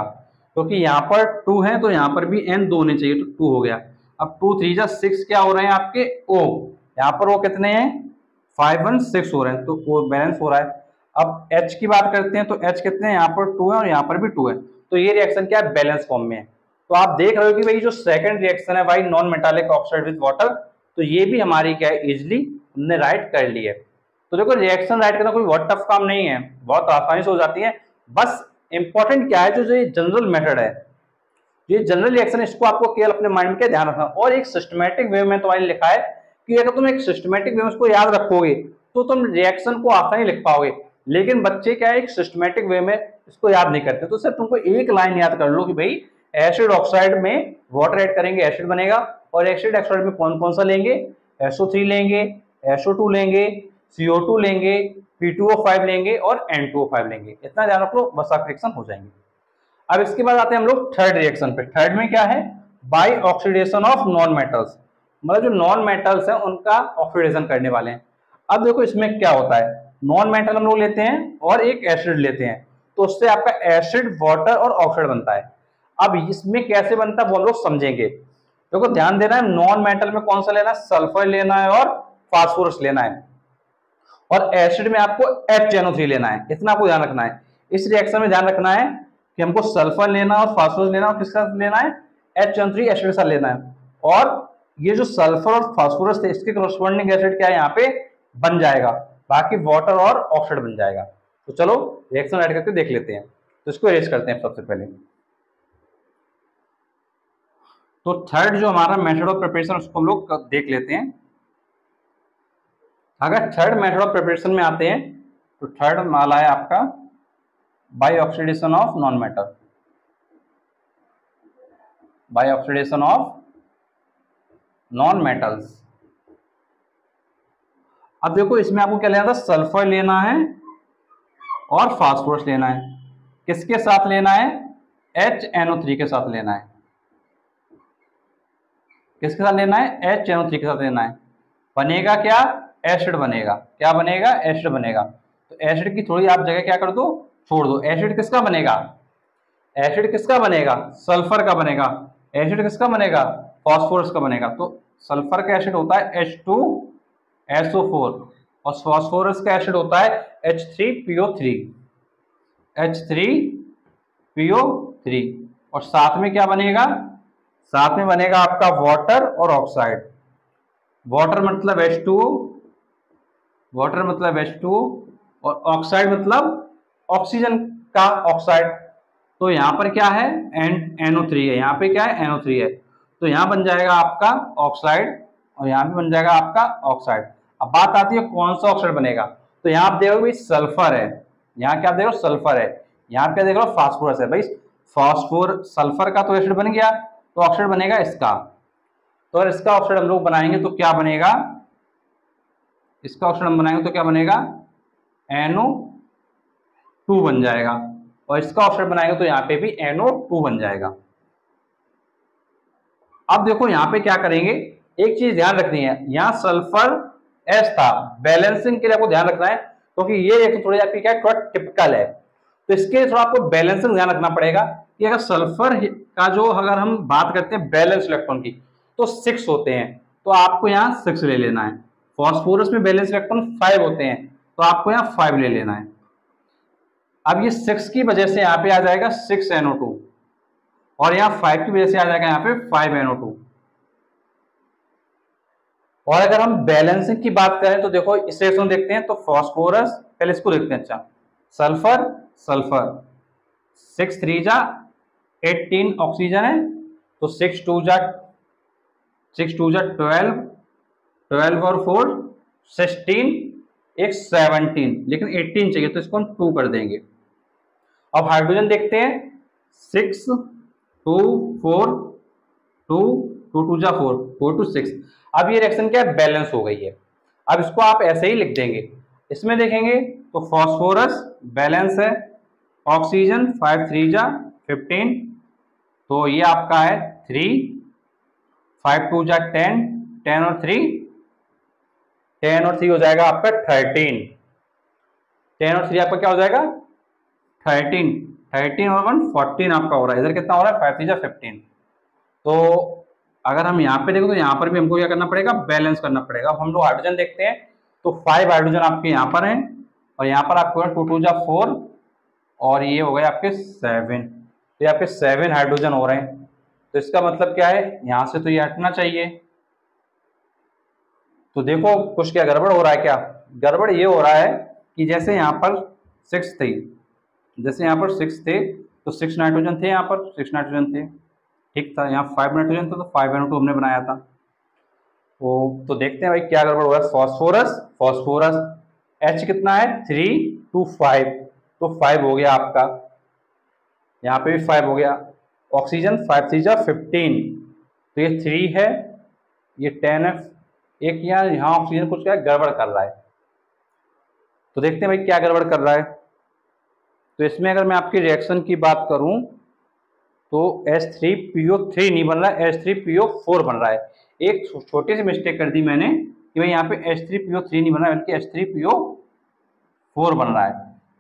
क्योंकि यहाँ पर 2 है तो यहाँ पर भी N 2 होने चाहिए, तो 2 हो गया। अब 2 3 जा 6 क्या हो रहे हैं आपके O, यहाँ पर O कितने हैं 5 1 6 हो रहे हैं, तो O बैलेंस हो रहा है। अब H की बात करते हैं, तो H कितने हैं, यहाँ पर 2 है और यहाँ पर भी 2 है, तो ये रिएक्शन क्या है, बैलेंस फॉर्म में है। तो आप देख रहे हो कि भाई जो सेकंड रिएक्शन है भाई non metallic oxide with water, तो ये भी हमारी क्या है, इजिली हमने राइट कर ली है। तो देखो रिएक्शन राइट करना कोई बहुत टफ काम नहीं है, बहुत आसानी से हो जाती है। बस इंपॉर्टेंट क्या है, जो ये जनरल मेथड है, ये जनरल रिएक्शन, इसको आपको केवल अपने माइंड में ध्यान रखना, और एक सिस्टमेटिक वे में तुम्हारे लिखा है कि अगर तुम एक सिस्टमेटिक वे में उसको याद रखोगे तो तुम रिएक्शन को आसानी लिख पाओगे। लेकिन बच्चे क्या है, एक सिस्टमेटिक वे में इसको याद नहीं करते, तो सिर्फ तुमको एक लाइन याद कर लो कि भाई एसिड ऑक्साइड में वाटर ऐड करेंगे एसिड बनेगा, और एसिड ऑक्साइड में कौन कौन सा लेंगे, SO3 लेंगे, SO2 लेंगे, CO2 लेंगे, P2O5 लेंगे और N2O5 लेंगे। इतना ध्यान रख लो, बस आप रिएक्शन हो जाएंगे। अब इसके बाद आते हैं हम लोग थर्ड रिएक्शन पे। थर्ड में क्या है, by oxidation of non metals, मतलब जो नॉन मेटल्स हैं उनका ऑक्सीडेशन करने वाले हैं। अब देखो इसमें क्या होता है, नॉन मेटल हम लोग लेते हैं और एक एसिड लेते हैं, तो उससे आपका एसिड वाटर और ऑक्साइड बनता है। अब इसमें कैसे बनता है वो हम लोग समझेंगे। देखो ध्यान देना है, नॉन मेटल में कौन सा लेना है, सल्फर लेना है और फास्फोरस लेना है, और एसिड में आपको HNO3 लेना है। इतना आपको ध्यान रखना है। इस रिएक्शन में ध्यान रखना है कि हमको सल्फर लेना और फास्फोरस लेना, और किसका लेना है, HNO3 एसिड के साथ लेना है। और ये जो सल्फर और फास्फोरस थे इसके करस्पॉन्डिंग एसिड क्या है यहाँ पे बन जाएगा, बाकी वाटर और ऑक्साइड बन जाएगा। तो चलो रिएक्शन ऐड करके देख लेते हैं। तो इसको अरेंज करते हैं सबसे पहले। तो थर्ड जो हमारा मेथड ऑफ प्रिपरेशन उसको हम लोग देख लेते हैं। अगर थर्ड मेथड ऑफ प्रिपरेशन में आते हैं तो थर्ड माला है आपका by oxidation of non metal, by oxidation of non metals. अब देखो इसमें आपको क्या लेना था, सल्फर लेना है और फास्फोरस लेना है। किसके साथ लेना है, HNO3 के साथ लेना है। किसके साथ लेना है, HNO3 के साथ लेना है। बनेगा क्या, एसिड बनेगा। क्या बनेगा, एसिड बनेगा। तो एसिड की थोड़ी आप जगह क्या कर दो, छोड़ दो। एसिड किसका बनेगा, एसिड किसका बनेगा, सल्फर का बनेगा। एसिड किसका बनेगा, फास्फोरस का बनेगा। तो सल्फर का एसिड होता है H2SO4 और फास्फोरस का एसिड होता है H3PO3, H3PO3। और साथ में क्या बनेगा, साथ में बनेगा आपका वाटर और ऑक्साइड। वाटर मतलब H2O, वाटर मतलब H2O, और ऑक्साइड मतलब ऑक्सीजन का ऑक्साइड। तो यहाँ पर क्या है, NO3 है, यहाँ पे क्या है, NO3 है। तो यहाँ बन जाएगा आपका ऑक्साइड और यहाँ भी बन जाएगा आपका ऑक्साइड। अब बात आती है कौन सा ऑक्साइड बनेगा। तो यहाँ आप देखो भाई सल्फर है, यहाँ क्या देख रहे हो, सल्फर है। यहाँ क्या देख रहे हो, फास्फोरस है। भाई फास्फोर सल्फर का तो एसिड बन गया, तो ऑक्साइड बनेगा इसका। तो अगर इसका ऑक्साइड हम लोग बनाएंगे तो क्या बनेगा, इसका ऑक्साइड हम बनाएंगे तो क्या बनेगा, NO2 बन जाएगा। और इसका ऑक्साइड बनाएंगे तो यहाँ पे भी NO2 बन जाएगा। अब देखो यहाँ पे क्या करेंगे, एक चीज ध्यान रखनी है, यहाँ सल्फर S था, बैलेंसिंग के लिए आपको ध्यान रखना है, क्योंकि ये एक थोड़ी आपकी क्या थोड़ा टिपिकल है। तो इसके लिए थोड़ा आपको बैलेंसिंग ध्यान रखना पड़ेगा कि अगर सल्फर का जो अगर हम बात करते हैं बैलेंस इलेक्ट्रॉन की तो 6 होते हैं, तो आपको यहाँ 6 ले लेना है। फॉस्फोरस में बैलेंस इलेक्ट्रॉन 5 होते हैं, तो आपको यहाँ 5 ले लेना है। अब ये 6 की वजह से यहाँ पे आ जाएगा 6NO2 और यहाँ 5 की वजह से आ जाएगा यहाँ पे 5NO2। और अगर हम बैलेंसिंग की बात करें तो देखो इस रिएक्शन देखते हैं, तो फास्फोरस, पहले इसको देखते हैं। अच्छा सल्फर सल्फर 6 3 जा 18 ऑक्सीजन है, तो 6 2 जा 12, 12 और 4 16, एक 17, लेकिन 18 चाहिए तो इसको हम 2 कर देंगे। अब हाइड्रोजन देखते हैं, 6 2 4 2 2 2 जा 4, 4 2 6। अब ये रिएक्शन क्या है, बैलेंस हो गई है। अब इसको आप ऐसे ही लिख देंगे। इसमें देखेंगे तो फॉस्फोरस बैलेंस है, ऑक्सीजन 5 3 जा 15, तो ये आपका है 3, 5 2 जा 10, 10 और 3, 10 और 3 हो जाएगा आपका 13, 10 और 3 आपका क्या हो जाएगा 13, 13 और 1 14 आपका हो रहा है। इधर कितना हो रहा है 5 3 जा 15। तो अगर हम यहाँ पे देखो तो यहाँ पर भी हमको क्या करना पड़ेगा, बैलेंस करना पड़ेगा। अब हम लोग हाइड्रोजन देखते हैं तो 5 हाइड्रोजन आपके यहाँ पर हैं और यहाँ पर आपको 2 2 जा 4 और ये हो गए आपके 7, तो ये आपके 7 हाइड्रोजन हो रहे हैं। तो इसका मतलब क्या है, यहाँ से तो ये हटना चाहिए। तो देखो कुछ क्या गड़बड़ हो रहा है, क्या गड़बड़ ये हो रहा है कि जैसे यहाँ पर 6 थे, जैसे यहाँ पर 6 थे तो 6 नाइट्रोजन थे, यहाँ पर 6 नाइट्रोजन थे, ठीक था। यहाँ 5 नाइट्रोजन था तो 5 NO2 हमने बनाया था। तो देखते हैं भाई क्या गड़बड़ हो रहा है। फॉस्फोरस, फॉस्फोरस H कितना है 3 2 5, तो 5 हो गया आपका, यहाँ पे भी 5 हो गया। ऑक्सीजन 5 3 जा 15, तो ये 3 है, ये 10 है। एक यहाँ ऑक्सीजन कुछ क्या गड़बड़ कर रहा है, तो देखते हैं भाई क्या गड़बड़ कर रहा है। तो इसमें अगर मैं आपकी रिएक्शन की बात करूं तो H3PO3 नहीं बन रहा है, H3PO4 बन रहा है। एक छोटी सी मिस्टेक कर दी मैंने कि भाई यहाँ पे H3PO3 नहीं बन रहा है बल्कि H3PO4 बन रहा है।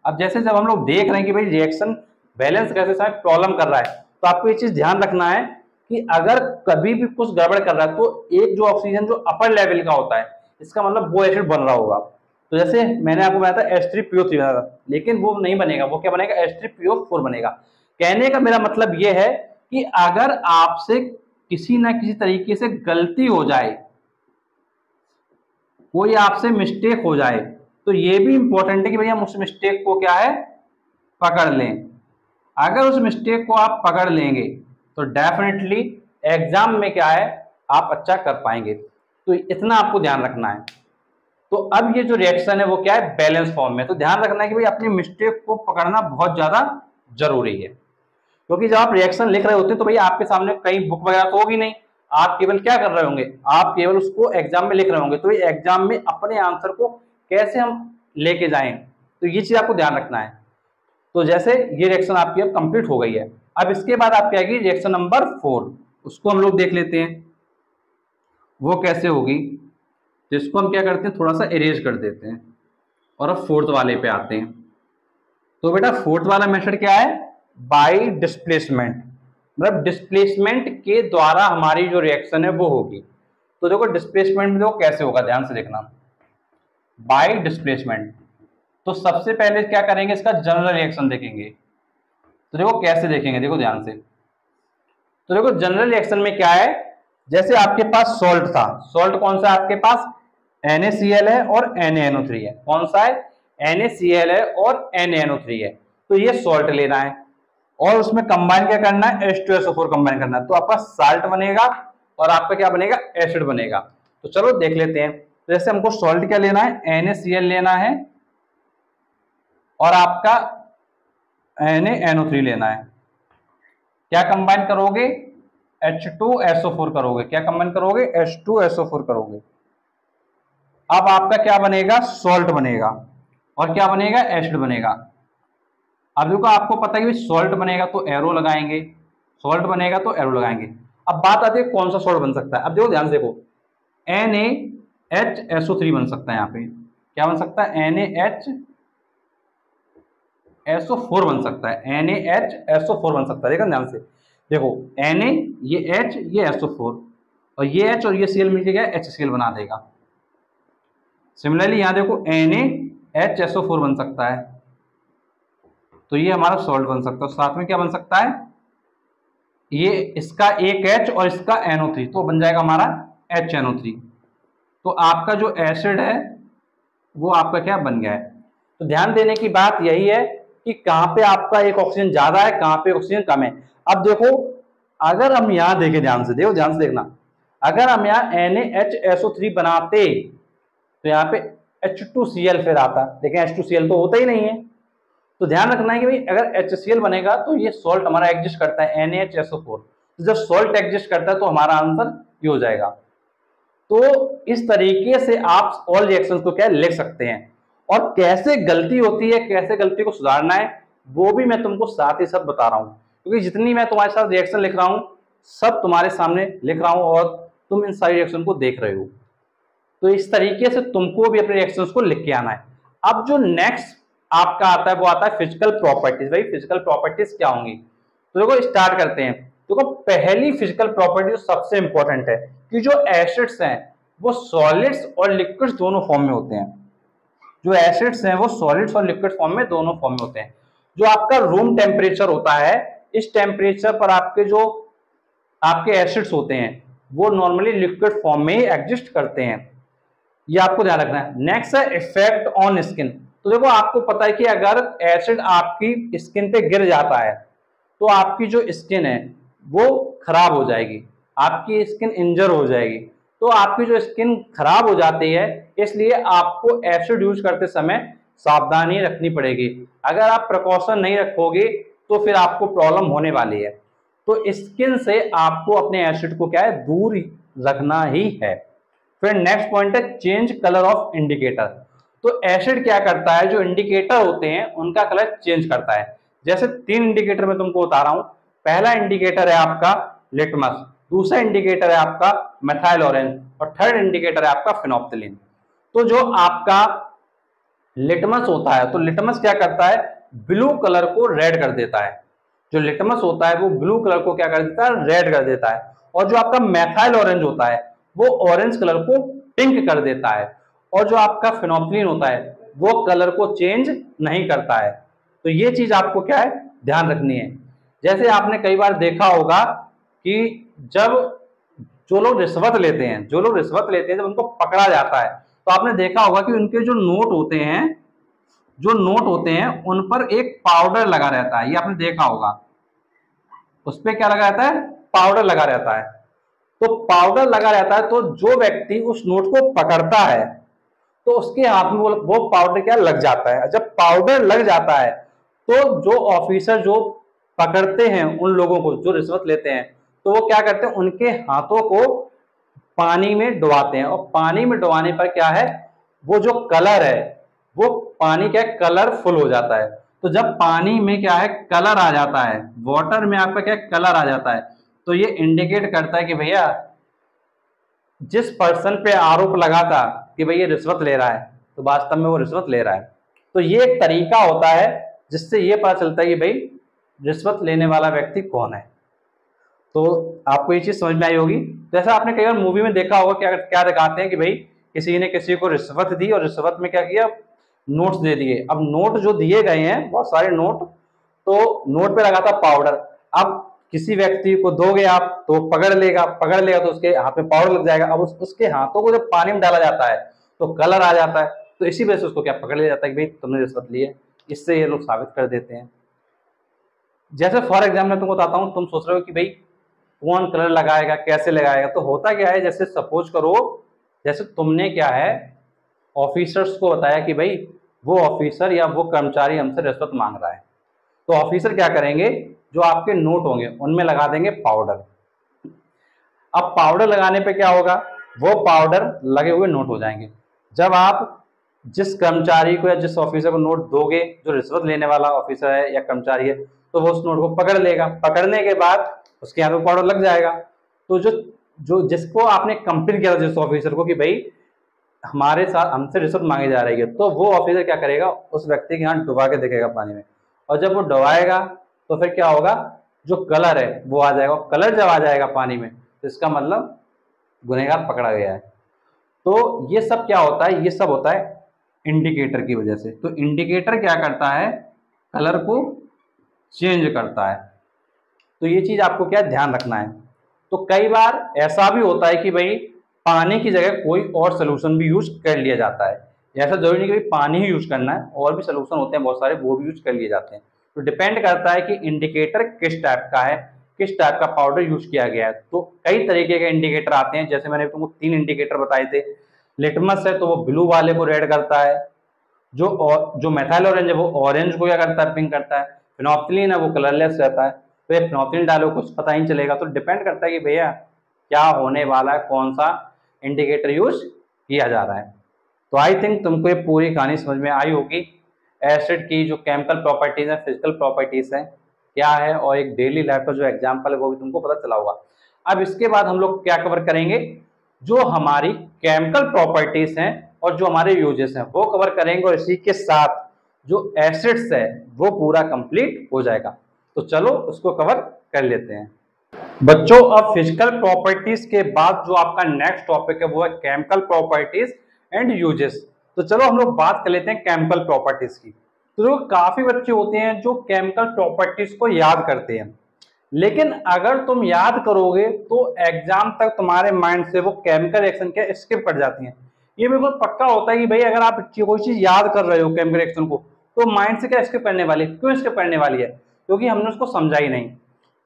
अब जैसे जब हम लोग देख रहे हैं कि भाई रिएक्शन बैलेंस कैसे समय प्रॉब्लम कर रहा है, तो आपको ये चीज ध्यान रखना है कि अगर कभी भी कुछ गड़बड़ कर रहा है तो एक जो ऑक्सीजन जो अपर लेवल का होता है, इसका मतलब वो एसिड बन रहा होगा। तो जैसे मैंने आपको बताया था H3PO3 बना था, लेकिन वो नहीं बनेगा, वो क्या बनेगा H3PO4 बनेगा। कहने का मेरा मतलब ये है कि अगर आपसे किसी ना किसी तरीके से गलती हो जाए, कोई आपसे मिस्टेक हो जाए, तो ये भी इंपॉर्टेंट है कि भैया हम उस मिस्टेक को क्या है पकड़ लें। अगर उस मिस्टेक को आप पकड़ लेंगे तो डेफिनेटली एग्जाम में क्या है आप अच्छा कर पाएंगे। तो इतना आपको ध्यान रखना है। तो अब ये जो रिएक्शन है वो क्या है बैलेंस फॉर्म में। तो ध्यान रखना है कि भाई अपनी मिस्टेक को पकड़ना बहुत ज्यादा जरूरी है, क्योंकि जब आप रिएक्शन लिख रहे होते हैं तो भाई आपके सामने कई बुक वगैरह तो होगी नहीं, आप केवल क्या कर रहे होंगे, आप केवल उसको एग्जाम में लिख रहे होंगे। तो एग्जाम में अपने आंसर को कैसे हम लेके जाएं, तो ये चीज आपको ध्यान रखना है। तो जैसे ये रिएक्शन आपकी अब कंप्लीट हो गई है, अब इसके बाद आपकी आएगी रिएक्शन नंबर 4, उसको हम लोग देख लेते हैं वो कैसे होगी। तो इसको हम क्या करते हैं थोड़ा सा इरेज कर देते हैं और अब 4th वाले पे आते हैं। तो बेटा 4th वाला मेथड क्या है, बाय डिस्प्लेसमेंट, मतलब डिस्प्लेसमेंट के द्वारा हमारी जो रिएक्शन है वो होगी। तो देखो डिस्प्लेसमेंट में देखो कैसे होगा, ध्यान से देखना। बाय डिस्प्लेसमेंट तो सबसे पहले क्या करेंगे, इसका जनरल रिएक्शन देखेंगे। तो देखो कैसे देखेंगे, देखो ध्यान से। तो देखो जनरल रिएक्शन में क्या है, जैसे आपके पास सॉल्ट था, सॉल्ट कौन सा आपके पास NaCl है और NaNO3 है। कौन सा है, NaCl है और NaNO3 है। तो ये सॉल्ट लेना है और उसमें कंबाइन क्या करना है, H2SO4 कंबाइन करना है। तो आपका साल्ट बनेगा और आपका क्या बनेगा, एसिड बनेगा। तो चलो देख लेते हैं। तो जैसे हमको सॉल्ट क्या लेना है, NaCl लेना है और आपका NaNO3 लेना है। क्या कंबाइन करोगे, H2SO4 करोगे। क्या कंबाइन करोगे, H2SO4 करोगे। अब आपका क्या बनेगा, सॉल्ट बनेगा और क्या बनेगा, एसिड बनेगा। अब देखो आपको पता है कि सॉल्ट बनेगा तो एरो लगाएंगे, सॉल्ट बनेगा तो एरो लगाएंगे। अब बात आती है कौन सा सॉल्ट बन सकता है। अब देखो ध्यान से देखो, NaHSO3 बन सकता है। यहाँ पे क्या बन सकता है, NaHSO4 बन सकता है, NaHSO4 बन सकता है। देखो ध्यान से देखो, Na ये H ये SO4 और ये H और ये Cl मिलके क्या HCl बना देगा। सिमिलरली यहाँ देखो NaHSO4 बन सकता है, तो ये हमारा सॉल्ट बन सकता है। साथ में क्या बन सकता है, ये इसका एक H और इसका NO3, तो बन जाएगा हमारा HNO3। तो आपका जो एसिड है वो आपका क्या बन गया है। तो ध्यान देने की बात यही है कि कहाँ पे आपका एक ऑक्सीजन ज्यादा है, कहाँ पे ऑक्सीजन कम है। अब देखो अगर हम यहाँ देखें, ध्यान से देखो, ध्यान से देखना, अगर हम यहाँ NaHSO3 बनाते तो यहाँ पे H2Cl फिर आता, लेकिन H2Cl तो होता ही नहीं है। तो ध्यान रखना है कि भाई अगर HCl बनेगा तो ये सॉल्ट हमारा एग्जिस्ट करता है NaHSO4, तो जब सॉल्ट एग्जिस्ट करता है तो हमारा आंसर ये हो जाएगा। तो इस तरीके से आप ऑल रिएक्शंस को क्या लिख सकते हैं, और कैसे गलती होती है, कैसे गलती को सुधारना है, वो भी मैं तुमको साथ ही साथ बता रहा हूं, क्योंकि जितनी मैं तुम्हारे साथ रिएक्शन लिख रहा हूं सब तुम्हारे सामने लिख रहा हूं और तुम इन सारी रिएक्शन को देख रहे हो। तो इस तरीके से तुमको भी अपने रिएक्शंस को लिख के आना है। अब जो नेक्स्ट आपका आता है वो आता है फिजिकल प्रॉपर्टीज। भाई फिजिकल प्रॉपर्टीज क्या होंगी, तो देखो स्टार्ट करते हैं। देखो पहली फिजिकल प्रॉपर्टी जो सबसे इंपॉर्टेंट है कि जो एसिड्स हैं वो सॉलिड्स और लिक्विड्स दोनों फॉर्म में होते हैं। जो एसिड्स हैं वो सॉलिड्स और लिक्विड फॉर्म में दोनों फॉर्म में होते हैं। जो आपका रूम टेम्परेचर होता है, इस टेम्परेचर पर आपके जो आपके एसिड्स होते हैं वो नॉर्मली लिक्विड फॉर्म में ही एग्जिस्ट करते हैं, ये आपको ध्यान रखना है। नेक्स्ट है इफेक्ट ऑन स्किन। तो देखो आपको पता है कि अगर एसिड आपकी स्किन पे गिर जाता है तो आपकी जो स्किन है वो खराब हो जाएगी, आपकी स्किन इंजर हो जाएगी। तो आपकी जो स्किन खराब हो जाती है, इसलिए आपको एसिड यूज करते समय सावधानी रखनी पड़ेगी। अगर आप प्रिकॉशन नहीं रखोगे तो फिर आपको प्रॉब्लम होने वाली है। तो स्किन से आपको अपने एसिड को क्या है, दूर रखना ही है। फिर नेक्स्ट पॉइंट है चेंज कलर ऑफ इंडिकेटर। तो एसिड क्या करता है, जो इंडिकेटर होते हैं उनका कलर चेंज करता है। जैसे 3 इंडिकेटर मैं तुमको बता रहा हूं। पहला इंडिकेटर है आपका लिटमस, दूसरा इंडिकेटर है आपका मेथाइल ऑरेंज और थर्ड इंडिकेटर है आपका फिनोप्थिलीन। तो जो आपका लिटमस होता है, तो लिटमस क्या करता है, ब्लू कलर को रेड कर देता है। जो लिटमस होता है वो ब्लू कलर को क्या कर देता है, रेड कर देता है। और जो आपका मेथाइल ऑरेंज होता है वो ऑरेंज कलर को पिंक कर देता है। और जो आपका फिनोप्थिलीन होता है वो कलर को चेंज नहीं करता है। तो ये चीज आपको क्या है, ध्यान रखनी है। जैसे आपने कई बार देखा होगा कि जब जो लोग रिश्वत लेते हैं, जब उनको पकड़ा जाता है तो आपने देखा होगा कि उनके जो नोट होते हैं उन पर एक पाउडर लगा रहता है। ये आपने देखा होगा, उस पर क्या लगा रहता है, पाउडर लगा रहता है। तो पाउडर लगा रहता है तो जो व्यक्ति उस नोट को पकड़ता है तो उसके हाथ में वो पाउडर क्या लग जाता है। जब पाउडर लग जाता है तो जो ऑफिसर जो पकड़ते हैं उन लोगों को जो रिश्वत लेते हैं, तो वो क्या करते हैं, उनके हाथों को पानी में डुबाते हैं। और पानी में डुबाने पर क्या है, वो जो कलर है वो पानी क्या कलरफुल हो जाता है। तो जब पानी में क्या है, कलर आ जाता है, वाटर में आपका क्या कलर आ जाता है, तो ये इंडिकेट करता है कि भैया जिस पर्सन पे आरोप लगा था कि भाई ये रिश्वत ले रहा है, तो वास्तव में वो रिश्वत ले रहा है। तो ये एक तरीका होता है जिससे ये पता चलता है कि भाई रिश्वत लेने वाला व्यक्ति कौन है। तो आपको ये चीज समझ में आई होगी। जैसा आपने कई बार मूवी में देखा होगा, क्या क्या दिखाते हैं कि भाई किसी ने किसी को रिश्वत दी और रिश्वत में क्या किया, नोट्स दे दिए। अब नोट जो दिए गए हैं, बहुत सारे नोट, तो नोट पे लगा था पाउडर। अब किसी व्यक्ति को दोगे आप तो पकड़ लेगा तो उसके हाथ में पाउडर लग जाएगा। अब उसके हाथों को जब पानी में डाला जाता है तो कलर आ जाता है। तो इसी वजह से उसको क्या पकड़ लिया जाता है कि भाई तुमने रिश्वत ली है। इससे ये लोग साबित कर देते हैं। जैसे फॉर एग्जाम्पल मैं तुमको बताता हूँ, तुम सोच रहे हो कि भाई कौन कलर लगाएगा, कैसे लगाएगा। तो होता क्या है, जैसे सपोज करो, जैसे तुमने क्या है ऑफिसर्स को बताया कि भाई वो ऑफिसर या वो कर्मचारी हमसे रिश्वत मांग रहा है, तो ऑफिसर क्या करेंगे, जो आपके नोट होंगे उनमें लगा देंगे पाउडर। अब पाउडर लगाने पे क्या होगा, वो पाउडर लगे हुए नोट हो जाएंगे। जब आप जिस कर्मचारी को या जिस ऑफिसर को नोट दोगे, जो रिश्वत लेने वाला ऑफिसर है या कर्मचारी है, तो वो उस नोट को पकड़ लेगा। पकड़ने के बाद उसके हाथ में पाउडर लग जाएगा। तो जो जो जिसको आपने कंप्लेन किया था, जिस ऑफिसर को कि भाई हमारे साथ हमसे रिश्वत मांगी जा रही है, तो वो ऑफिसर क्या करेगा, उस व्यक्ति के हाथ डुबा के देखेगा पानी में। और जब वो डुबाएगा तो फिर क्या होगा, जो कलर है वो आ जाएगा। कलर जब आ जाएगा पानी में तो इसका मतलब गुनहगार पकड़ा गया है। तो ये सब क्या होता है, ये सब होता है इंडिकेटर की वजह से। तो इंडिकेटर क्या करता है, कलर को चेंज करता है। तो ये चीज आपको क्या ध्यान रखना है। तो कई बार ऐसा भी होता है कि भाई पानी की जगह कोई और सोल्यूशन भी यूज कर लिया जाता है। ऐसा जरूरी नहीं कि पानी ही यूज करना है, और भी सोल्यूशन होते हैं बहुत सारे, वो भी यूज कर लिए जाते हैं। तो डिपेंड करता है कि इंडिकेटर किस टाइप का है, किस टाइप का पाउडर यूज किया गया है। तो कई तरीके के इंडिकेटर आते हैं, जैसे मैंने तुमको 3 इंडिकेटर बताए थे। लिटमस है तो वो ब्लू वाले को रेड करता है, जो मेथाइल ऑरेंज है वो ऑरेंज को क्या करता है, पिंक करता है। फिनोप्थिलीन है वो कलरलेस रहता है। फिर फिनोल्फिनील डालो, कुछ पता ही चलेगा। तो डिपेंड करता है कि भैया क्या होने वाला है, कौन सा इंडिकेटर यूज किया जा रहा है। तो आई थिंक तुमको ये पूरी कहानी समझ में आई होगी। एसिड की जो केमिकल प्रॉपर्टीज है, फिजिकल प्रॉपर्टीज है क्या है, और एक डेली लाइफ का जो एग्जाम्पल है वो भी तुमको पता चला होगा। अब इसके बाद हम लोग क्या कवर करेंगे, जो हमारी केमिकल प्रॉपर्टीज हैं और जो हमारे यूजेस हैं वो कवर करेंगे, और इसी के साथ जो एसिड्स है वो पूरा कंप्लीट हो जाएगा। तो चलो उसको कवर कर लेते हैं बच्चों। अब फिजिकल प्रॉपर्टीज के बाद जो आपका नेक्स्ट टॉपिक है वो है केमिकल प्रॉपर्टीज एंड यूजेस। तो चलो हम लोग बात कर लेते हैं केमिकल प्रॉपर्टीज की। तो जो काफी बच्चे होते हैं जो केमिकल प्रॉपर्टीज को याद करते हैं, लेकिन अगर तुम याद करोगे तो एग्जाम तक तुम्हारे माइंड से वो केमिकल रिएक्शन के स्किप कर जाती हैं। ये बिल्कुल पक्का होता है कि भाई अगर आप कोई चीज याद कर रहे हो केमिकल रिएक्शन को, तो माइंड से क्या स्किप करने वाली, क्यों स्किप करने वाली है, क्योंकि हमने उसको समझा ही नहीं।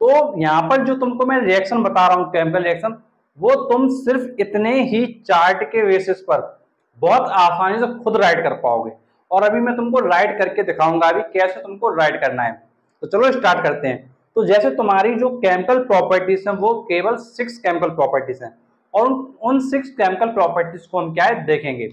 तो यहाँ पर जो तुमको मैं रिएक्शन बता रहा हूँ केमिकल रिएक्शन, वो तुम सिर्फ इतने ही चार्ट के बेसिस पर बहुत आसानी से खुद राइट कर पाओगे, और अभी मैं तुमको राइट करके दिखाऊंगा अभी कैसे तुमको राइट करना है। तो चलो स्टार्ट करते हैं। तो जैसे तुम्हारी जो केमिकल प्रॉपर्टीज हैं वो केवल 6 केमिकल प्रॉपर्टीज हैं, और उन 6 केमिकल प्रॉपर्टीज को हम क्या है देखेंगे।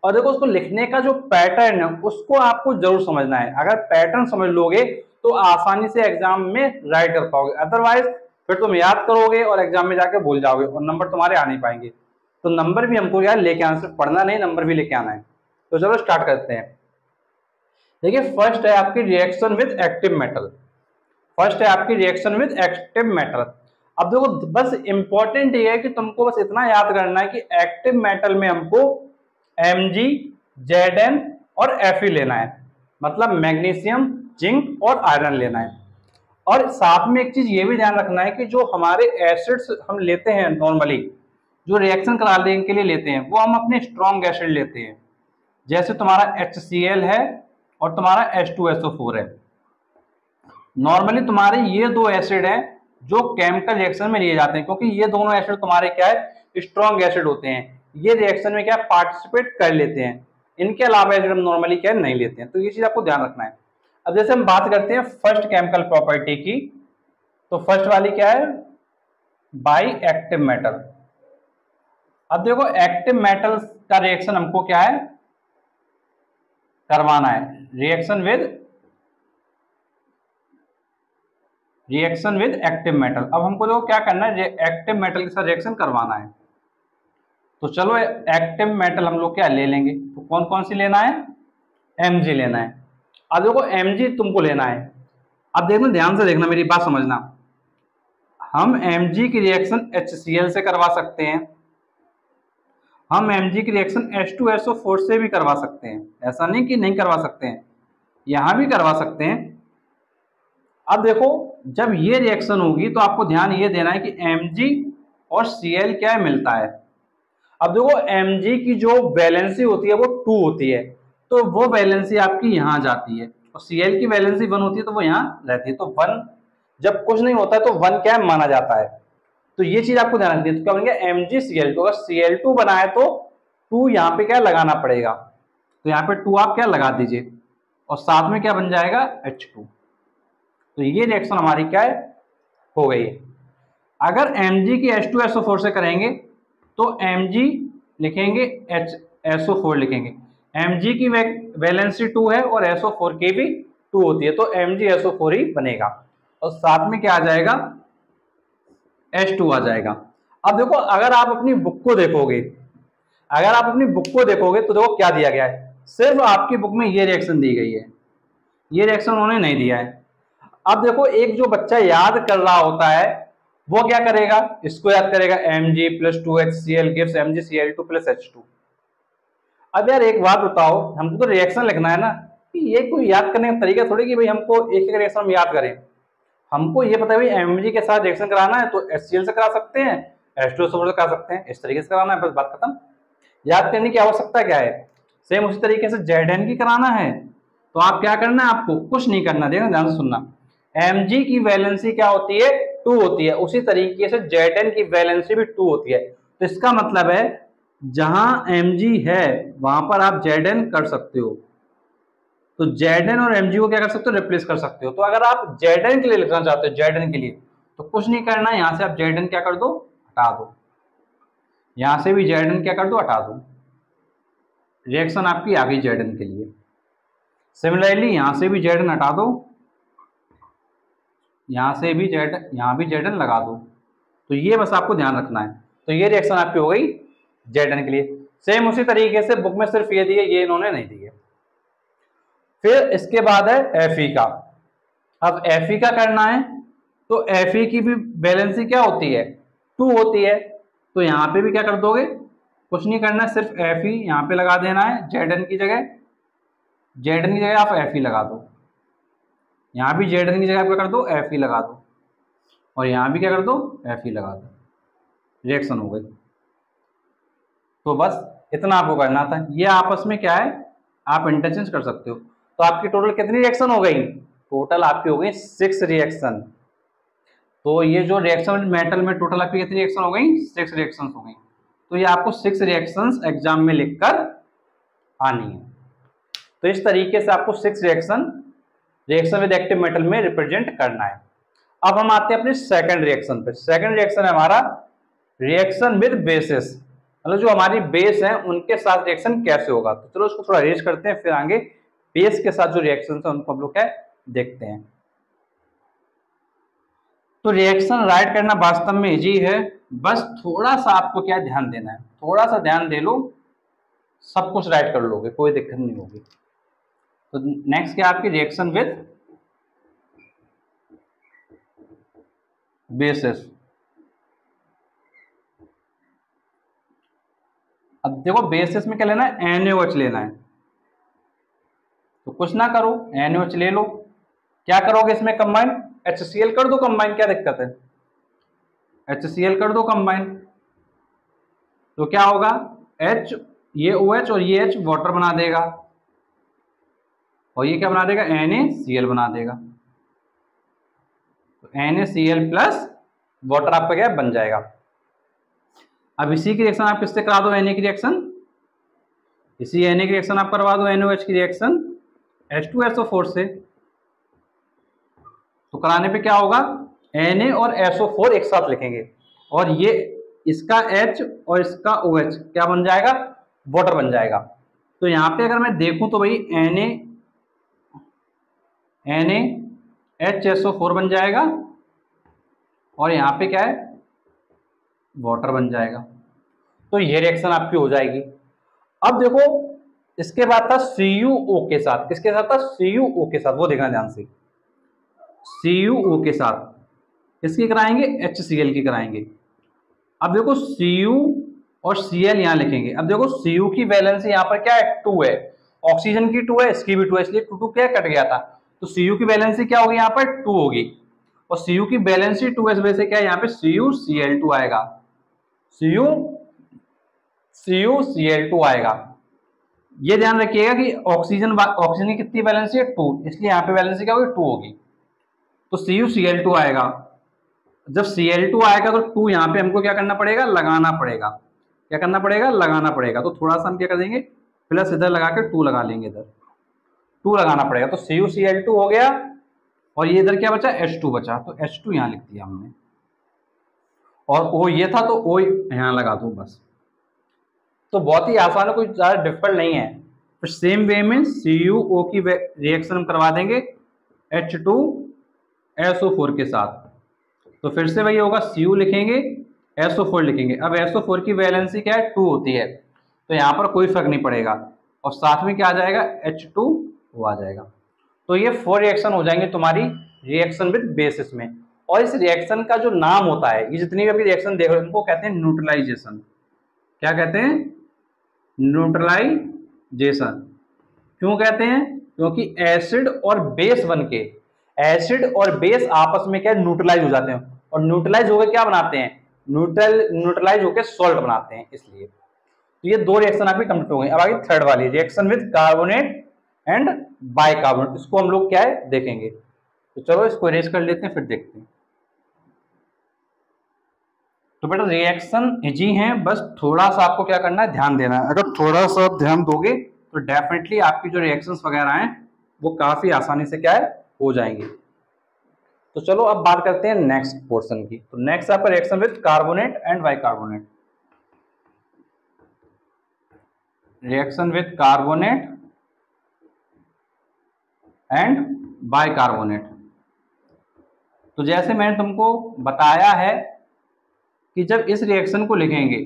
और देखो उसको लिखने का जो पैटर्न है उसको आपको जरूर समझना है। अगर पैटर्न समझ लोगे तो आसानी से एग्जाम में राइट कर पाओगे, अदरवाइज फिर तुम याद करोगे और एग्जाम में जाके भूल जाओगे और नंबर तुम्हारे आ नहीं पाएंगे। तो नंबर भी हमको यार लेके आना, सिर्फ पढ़ना नहीं, नंबर भी लेके आना है। तो चलो स्टार्ट करते हैं। देखिए फर्स्ट है आपकी reaction with active metal. First है आपकी रिएक्शन विद एक्टिव मेटल। अब देखो बस इंपॉर्टेंट ये है कि तुमको बस इतना याद करना है कि एक्टिव मेटल में हमको Mg, Zn और Fe लेना है, मतलब मैग्नीशियम, जिंक और आयरन लेना है। और साथ में एक चीज ये भी ध्यान रखना है कि जो हमारे एसिड्स हम लेते हैं नॉर्मली, जो रिएक्शन कराने के लिए लेते हैं, वो हम अपने स्ट्रॉन्ग एसिड लेते हैं। जैसे तुम्हारा HCl है और तुम्हारा H2SO4 है। नॉर्मली तुम्हारे ये दो एसिड हैं जो केमिकल रिएक्शन में लिए जाते हैं, क्योंकि ये दोनों एसिड तुम्हारे क्या है स्ट्रॉन्ग एसिड होते हैं, ये रिएक्शन में क्या पार्टिसिपेट कर लेते हैं। इनके अलावा एसिड हम नॉर्मली क्या नहीं लेते हैं। तो ये चीज आपको ध्यान रखना है। अब जैसे हम बात करते हैं फर्स्ट केमिकल प्रॉपर्टी की, तो फर्स्ट वाली क्या है, बाई एक्टिव मेटल। अब देखो एक्टिव मेटल का रिएक्शन हमको क्या है करवाना है, रिएक्शन विद एक्टिव मेटल। अब हमको देखो क्या करना है, एक्टिव मेटल के साथ रिएक्शन करवाना है। तो चलो एक्टिव मेटल हम लोग क्या ले लेंगे, तो कौन कौन सी लेना है, Mg लेना है। अब देखो Mg तुमको लेना है। अब देखना, ध्यान से देखना, मेरी बात समझना। हम Mg की रिएक्शन HCl से करवा सकते हैं, हम Mg की रिएक्शन H2SO4 से भी करवा सकते हैं, ऐसा नहीं कि नहीं करवा सकते हैं, यहां भी करवा सकते हैं। अब देखो जब ये रिएक्शन होगी तो आपको ध्यान ये देना है कि Mg और Cl क्या मिलता है। अब देखो Mg की जो वैलेंसी होती है वो 2 होती है, तो वो वैलेंसी आपकी यहाँ जाती है, और Cl की वैलेंसी 1 होती है तो वो यहाँ रहती है। तो 1 जब कुछ नहीं होता है तो 1 क्या माना जाता है। तो ये चीज आपको ध्यान रखनी है। तो क्या बन गया MgCl, तो अगर Cl2 बनाए तो 2 यहाँ पे क्या लगाना पड़ेगा, तो यहाँ पे 2 आप क्या लगा दीजिए, और साथ में क्या बन जाएगा H2। तो ये रिएक्शन हमारी क्या है हो गई है। अगर Mg की H2SO4 से करेंगे तो Mg लिखेंगे, SO4 लिखेंगे। Mg की वैलेंसी 2 है और SO4 की भी 2 होती है, तो MgSO4 ही बनेगा, और साथ में क्या आ जाएगा H2 आ जाएगा। अब देखो अगर आप अपनी बुक को देखोगे, तो देखो क्या दिया गया है, सिर्फ आपकी बुक में ये रिएक्शन दी गई है, ये रिएक्शन उन्होंने नहीं दिया है। अब देखो एक जो बच्चा याद कर रहा होता है वो क्या करेगा, इसको याद करेगा, Mg + 2HCl gives MgCl2 + H2। अब यार एक बात बताओ, हमको तो रिएक्शन लिखना है ना, कि ये कोई याद करने का तरीका थोड़ी कि भाई हमको एक एक रिएक्शन हम याद करें। हमको ये पता है भाई Mg के साथ रिएक्शन कराना है तो HCl से करा सकते हैं, H2SO4 से करा सकते हैं, इस तरीके से कराना है, बस बात खत्म। याद करने की आवश्यकता क्या है। सेम उसी तरीके से Zn की कराना है तो आप क्या करना है, आपको कुछ नहीं करना, देखना ध्यान से सुनना। Mg की वैलेंसी क्या होती है 2 होती है, उसी तरीके से Zn की वैलेंसी भी 2 होती है। तो इसका मतलब है जहां Mg है वहां पर आप Zn कर सकते हो। तो Zn और Mg को क्या कर सकते हो, रिप्लेस कर सकते हो। तो अगर आप Zn के लिए लिखना चाहते हो, Zn के लिए, तो कुछ नहीं करना है, यहां से आप Zn क्या कर दो, हटा दो, यहां से भी Zn क्या कर दो, हटा दो, रिएक्शन आपकी आ गई Zn के लिए। सिमिलरली यहां से भी Zn हटा दो, यहां से भी यहां भी Zn लगा दो। तो ये बस आपको ध्यान रखना है। तो ये रिएक्शन आपकी हो गई Zn के लिए। सेम उसी तरीके से बुक में सिर्फ ये दिए, ये इन्होंने नहीं दिए। फिर इसके बाद है Fe का। अब Fe का करना है, तो Fe की भी वैलेंसी क्या होती है, 2 होती है। तो यहाँ पे भी क्या कर दोगे, कुछ नहीं करना है, सिर्फ Fe यहाँ पे लगा देना है, Zn की जगह आप Fe लगा दो, यहाँ भी Zn की जगह आप क्या कर दो, Fe लगा दो, और यहाँ भी क्या कर दो, Fe लगा दो, रिएक्शन हो गई। तो बस इतना आपको करना था। ये आपस में क्या है, आप इंटरचेंज कर सकते हो। तो आपकी टोटल कितनी रिएक्शन हो गई, टोटल आपकी हो गई 6 रिएक्शन। तो ये जो रिएक्शन मेटल में टोटल आपकी कितनी रिएक्शन हो गई, 6 रिएक्शन हो गई। तो ये आपको 6 रिएक्शंस एग्जाम में लिखकर आनी है। तो इस तरीके से आपको 6 रिएक्शन विद एक्टिव मेटल में रिप्रेजेंट करना है। अब हम आते हैं अपने सेकंड रिएक्शन पे। सेकंड रिएक्शन है हमारा रिएक्शन विद बेसिस, मतलब जो हमारी बेस है उनके साथ रिएक्शन कैसे होगा। तो चलो उसको थोड़ा रेज करते हैं, फिर आगे बेस के साथ जो रिएक्शन है उनको हम लोग क्या देखते हैं। तो रिएक्शन राइट करना वास्तव में इजी है, बस थोड़ा सा आपको क्या ध्यान देना है, थोड़ा सा ध्यान दे लो, सब कुछ राइट कर लोगे, कोई दिक्कत नहीं होगी। तो नेक्स्ट क्या आपकी रिएक्शन विद बेसिस। अब देखो बेसिस में क्या लेना है, NaOH लेना है। तो कुछ ना करो, NaOH ले लो। क्या करोगे इसमें कंबाइन, HCl कर दो कंबाइन, क्या दिक्कत है, HCl कर दो कंबाइन। तो क्या होगा, H, ये OH और ये H वाटर बना देगा, और ये क्या बना देगा, NaCl बना देगा। तो NaCl प्लस वाटर आपका क्या बन जाएगा। अब इसी की रिएक्शन आप किससे करा दो, Na की रिएक्शन, इसी Na की रिएक्शन आप करवा दो NaOH की रिएक्शन H2SO4 से। तो कराने पे क्या होगा, Na और SO4 एक साथ लिखेंगे, और ये इसका H और इसका OH क्या बन जाएगा, वाटर बन जाएगा। तो यहाँ पे अगर मैं देखूं तो भाई NaHSO4 बन जाएगा, और यहाँ पे क्या है, वाटर बन जाएगा। तो ये रिएक्शन आपकी हो जाएगी। अब देखो इसके बाद था CuO के साथ, किसके साथ था, CuO के साथ, वो देखना ध्यान से। CuO के साथ किसकी कराएंगे, HCl की कराएंगे। अब देखो Cu और Cl यहाँ लिखेंगे। अब देखो Cu की वैलेंसी यहाँ पर क्या है, 2 है, ऑक्सीजन की 2 है, इसकी भी 2 है, इसलिए 2 क्या कट गया था। तो Cu की वैलेंसी क्या होगी, यहाँ पर 2 होगी, और Cu की वैलेंसी 2 है, इस वजह से क्या है यहाँ पे CuCl2 आएगा, CuCl2 आएगा। ये ध्यान रखिएगा कि ऑक्सीजन की कितनी वैलेंसी है, 2, इसलिए यहाँ पे वैलेंसी क्या होगी, 2 होगी। तो CuCl2 आएगा। जब Cl2 आएगा तो 2 यहाँ पे हमको क्या करना पड़ेगा, लगाना पड़ेगा। क्या करना पड़ेगा, लगाना पड़ेगा। तो थोड़ा सा हम क्या कर देंगे, प्लस इधर लगा के 2 लगा लेंगे, इधर 2 लगाना पड़ेगा। तो CuCl2 हो गया, और ये इधर क्या बचा, H2 बचा। तो H2 यहाँ लिख दिया हमने, और O ये था तो O यहाँ लगा दो बस। तो बहुत ही आसान है, कोई ज़्यादा डिफिकल्ट नहीं है। फिर सेम वे में CuO की रिएक्शन हम करवा देंगे H2SO4 के साथ। तो फिर से वही होगा, Cu लिखेंगे, SO4 लिखेंगे। अब SO4 की वैलेंसी क्या है, 2 होती है, तो यहाँ पर कोई फर्क नहीं पड़ेगा, और साथ में क्या आ जाएगा, H2O आ जाएगा। तो ये 4 रिएक्शन हो जाएंगे तुम्हारी रिएक्शन विद बेसिस में। और इस रिएक्शन का जो नाम होता है, ये जितनी भी अभी रिएक्शन देख रहे हो, इनको कहते हैं न्यूट्रलाइजेशन। क्या कहते हैं, न्यूट्रलाइजेशन। क्यों कहते हैं, क्योंकि एसिड और बेस बनके, एसिड और बेस आपस में क्या न्यूट्रलाइज हो जाते हैं, और न्यूट्रलाइज होकर क्या बनाते हैं, न्यूट्रलाइज होकर सॉल्ट बनाते हैं, इसलिए। तो ये 2 रिएक्शन आपकी कंप्लीट हो गई। अब आगे थर्ड वाली reaction with carbonate and bicarbonate, इसको हम लोग क्या है देखेंगे। तो चलो इसको इरेज कर लेते हैं, फिर देखते हैं। तो बेटा रिएक्शन इजी है, बस थोड़ा सा आपको क्या करना है, ध्यान देना है। अगर थोड़ा सा ध्यान दोगे तो डेफिनेटली आपकी जो रिएक्शंस वगैरह हैं वो काफी आसानी से क्या है हो जाएंगी। तो चलो अब बात करते हैं नेक्स्ट पोर्शन की। तो नेक्स्ट आपका reaction with carbonate and bicarbonate. Reaction with carbonate and bicarbonate. तो जैसे मैंने तुमको बताया है कि जब इस रिएक्शन को लिखेंगे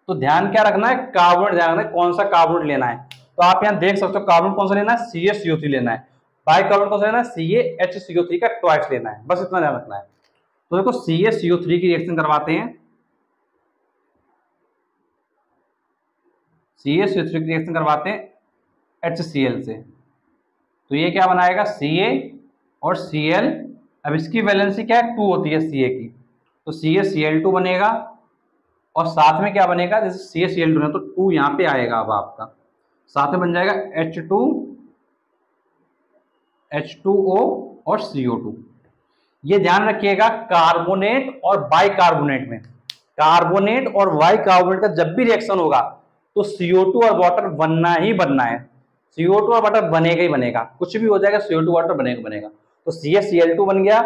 तो ध्यान क्या रखना है, कार्बोनेट ध्यान रखना है, कौन सा कार्बोनेट लेना है। तो आप यहाँ देख सकते हो कार्बोनेट कौन सा लेना है, CaCO3 लेना है। बाइकार्बोनेट कौन सा लेना है, CaHCO3 का ट्वाइस लेना है, बस इतना ध्यान रखना है। तो देखो CaCO3 की रिएक्शन करवाते हैं, CaCO3 की रिएक्शन करवाते हैं HCl से। तो ये क्या बनाएगा, Ca और Cl। अब इसकी वैलेंसी क्या है, 2 होती है Ca की, तो CaCl2 बनेगा। और साथ में क्या बनेगा, जैसे CaCl2 है तो 2 यहाँ पे आएगा, अब आपका साथ में बन जाएगा H2O और CO2। ये ध्यान रखिएगा कार्बोनेट और बाइकार्बोनेट में, कार्बोनेट और बाइकार्बोनेट का जब भी रिएक्शन होगा तो CO2 और वाटर बनना ही बनना है। CO2 और वाटर बनेगा ही बनेगा, कुछ भी हो जाएगा CO2 वाटर बनेगा बनेगा। तो CaCl2 बन गया,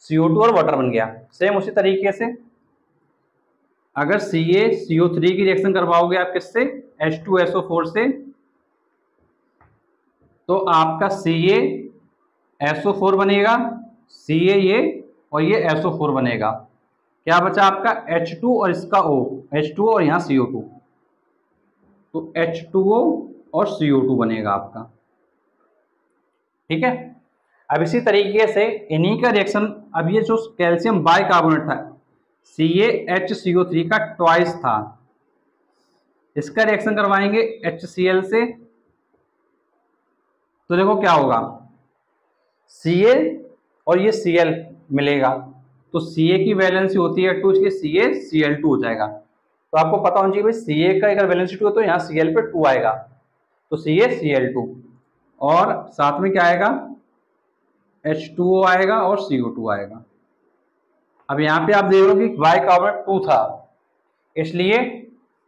CO2 और वाटर बन गया। सेम उसी तरीके से अगर CaCO3 की रिएक्शन करवाओगे आप किससे, H2SO4 से, तो आपका CaSO4 बनेगा, Ca ये और ये SO4 बनेगा। क्या बचा आपका H2 और इसका O, H2O और यहाँ CO2, तो H2O और CO2 बनेगा आपका। ठीक है। अब इसी तरीके से इन्हीं का रिएक्शन, अब ये जो कैल्शियम बाइकार्बोनेट था CaHCO3 का ट्वाइस था, इसका रिएक्शन करवाएंगे HCl से। तो देखो क्या होगा, Ca और ये Cl मिलेगा, तो Ca की वैलेंसी होती है 2, इसलिए CaCl2 हो जाएगा। तो आपको पता होना चाहिए भाई Ca का अगर वैलेंसी 2 है तो यहाँ Cl पे 2 आएगा, तो CaCl2। और साथ में क्या आएगा, H2O आएगा और CO2 आएगा। अब यहाँ पे आप देख रहे हो कि बाइकार्बोनेट 2 था, इसलिए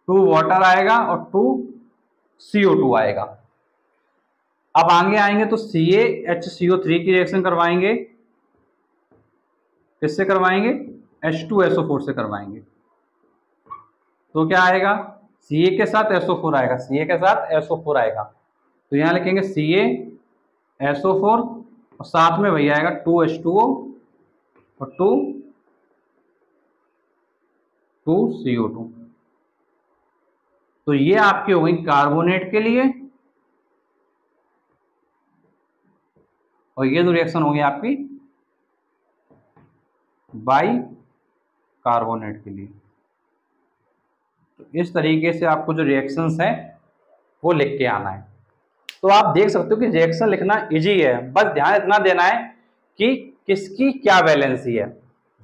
2 वाटर आएगा और 2 CO2 आएगा। अब आगे आएंगे तो CaHCO3 की रिएक्शन करवाएंगे, किससे करवाएंगे, H2SO4 से करवाएंगे। तो क्या आएगा, Ca के साथ SO4 आएगा, Ca के साथ SO4 आएगा। तो यहाँ लिखेंगे CaSO4 और साथ में वही आएगा 2H2O और 2CO2। तो ये आपकी हो गई कार्बोनेट के लिए, और ये जो रिएक्शन होगी आपकी बाइकार्बोनेट के लिए। तो इस तरीके से आपको जो रिएक्शंस हैं वो लिख के आना है। तो आप देख सकते हो कि रिएक्शन लिखना इजी है, बस ध्यान इतना देना है कि किसकी क्या वैलेंसी है।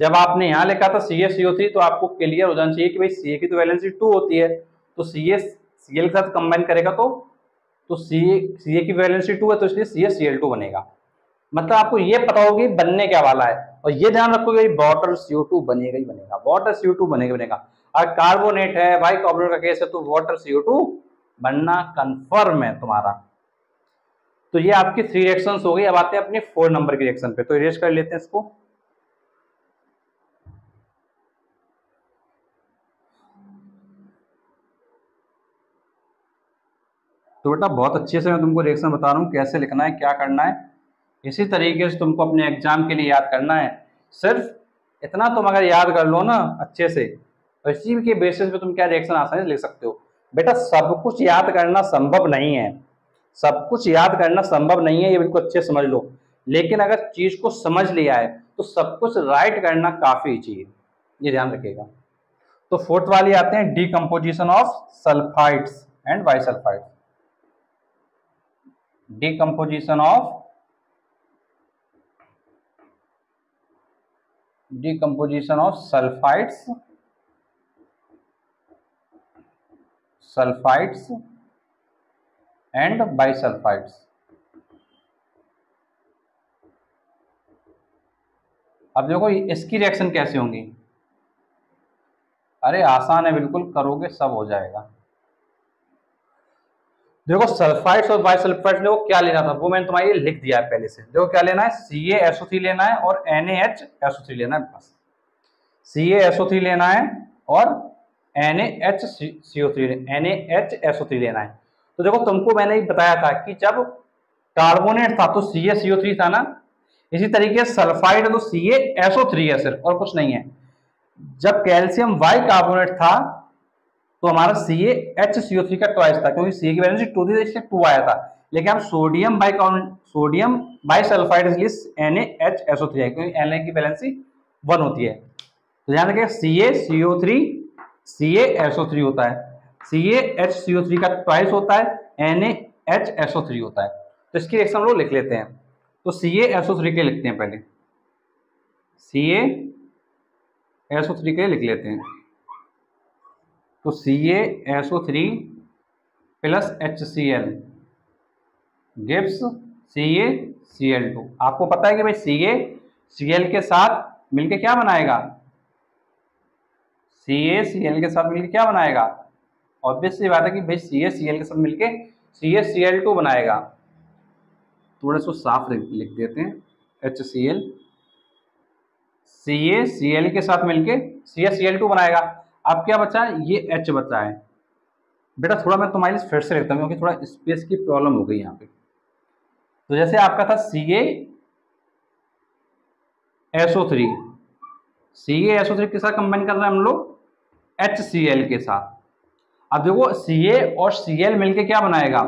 जब आपने यहाँ लिखा था CaCO3 तो आपको क्लियर हो जाना चाहिए कि भाई Ca की तो वैलेंसी 2 होती है, तो Cl के साथ कंबाइन करेगा तो Ca की वैलेंसी 2 है, तो इसलिए CaCl2 बनेगा। मतलब आपको ये पता होगी बनने क्या वाला है, और ये ध्यान रखोगे वाटर CO2 बनेगा ही बनेगा, वाटर CO2 बनेगा बनेगा। अगर कार्बोनेट है, बाइकार्बोनेट का केस है, तो वाटर CO2 बनना कंफर्म है तुम्हारा। तो ये आपकी 3 रिएक्शंस हो गई। अब आते हैं अपनी 4 नंबर की रिएक्शन पे, तो इरेज कर लेते हैं इसको। तो बेटा बहुत अच्छे से मैं तुमको रिएक्शन बता रहा हूँ कैसे लिखना है, क्या करना है। इसी तरीके से तुमको अपने एग्जाम के लिए याद करना है। सिर्फ इतना तुम अगर याद कर लो ना अच्छे से, तो इसी के बेसिस पे तुम क्या रिएक्शन आसानी से लिख सकते हो। बेटा सब कुछ याद करना संभव नहीं है, सब कुछ याद करना संभव नहीं है, ये बिल्कुल अच्छे समझ लो। लेकिन अगर चीज को समझ लिया है तो सब कुछ राइट करना काफी ईजी है, ये ध्यान रखिएगा। तो 4th वाली आते हैं decomposition of sulphides and bisulphides. decomposition of sulfides and bisulfides। अब देखो इसकी रिएक्शन कैसे होंगी, अरे आसान है बिल्कुल, करोगे सब हो जाएगा। देखो सल्फाइड्स और बाइसल्फाइड्स ने वो क्या लेना था वो मैंने तुम्हारे लिए लिख दिया है पहले से। देखो क्या लेना है, CaSO3 लेना है और NaHSO3 लेना है बस। CaSO3 लेना है और NaHSO3 लेना है। तो देखो तुमको मैंने बताया था कि जब कार्बोनेट था तो CaCO3 था ना, इसी तरीके से सल्फाइड है तो CaSO3 है सिर्फ, और कुछ नहीं है। जब कैल्शियम बाइकार्बोनेट था तो हमारा CaHCO3 का ट्वाइस था, क्योंकि Ca की वैलेंसी 2 थी इसलिए 2 आया था। लेकिन हम सोडियम बाइसल्फाइड इसलिए NaHSO3 है, क्योंकि Na की वैलेंसी 1 होती है। तो ध्यान रखिए CaCO3 CaSO3 होता है, CaHCO3 का ट्वाइस होता है, NaHSO3 होता है। तो इसकी रिएक्शन हम लोग लिख लेते हैं। तो CaSO3 के लिखते हैं पहले, CaSO3 के लिख लेते हैं। तो CaSO3 plus HCl gives CaCl2। आपको पता है कि भाई CaCl के साथ मिलके क्या बनाएगा, CaCl के साथ मिलके क्या बनाएगा, ऑब्वियस सी बात है कि भाई CaCl के साथ मिलके CaCl2 बनाएगा। थोड़ा सा साफ लिख देते हैं, HCl CaCl के साथ मिलके CaCl2 बनाएगा। अब क्या बचा है, ये H बचा है। बेटा थोड़ा मैं तुम्हारे लिए फिर से लिखता हूँ क्योंकि थोड़ा स्पेस की प्रॉब्लम हो गई यहाँ पे। तो जैसे आपका था CaSO3 के साथ कंबाइन कर रहे हैं हम लोग HCl के साथ। अब देखो Ca और Cl मिलके क्या बनाएगा,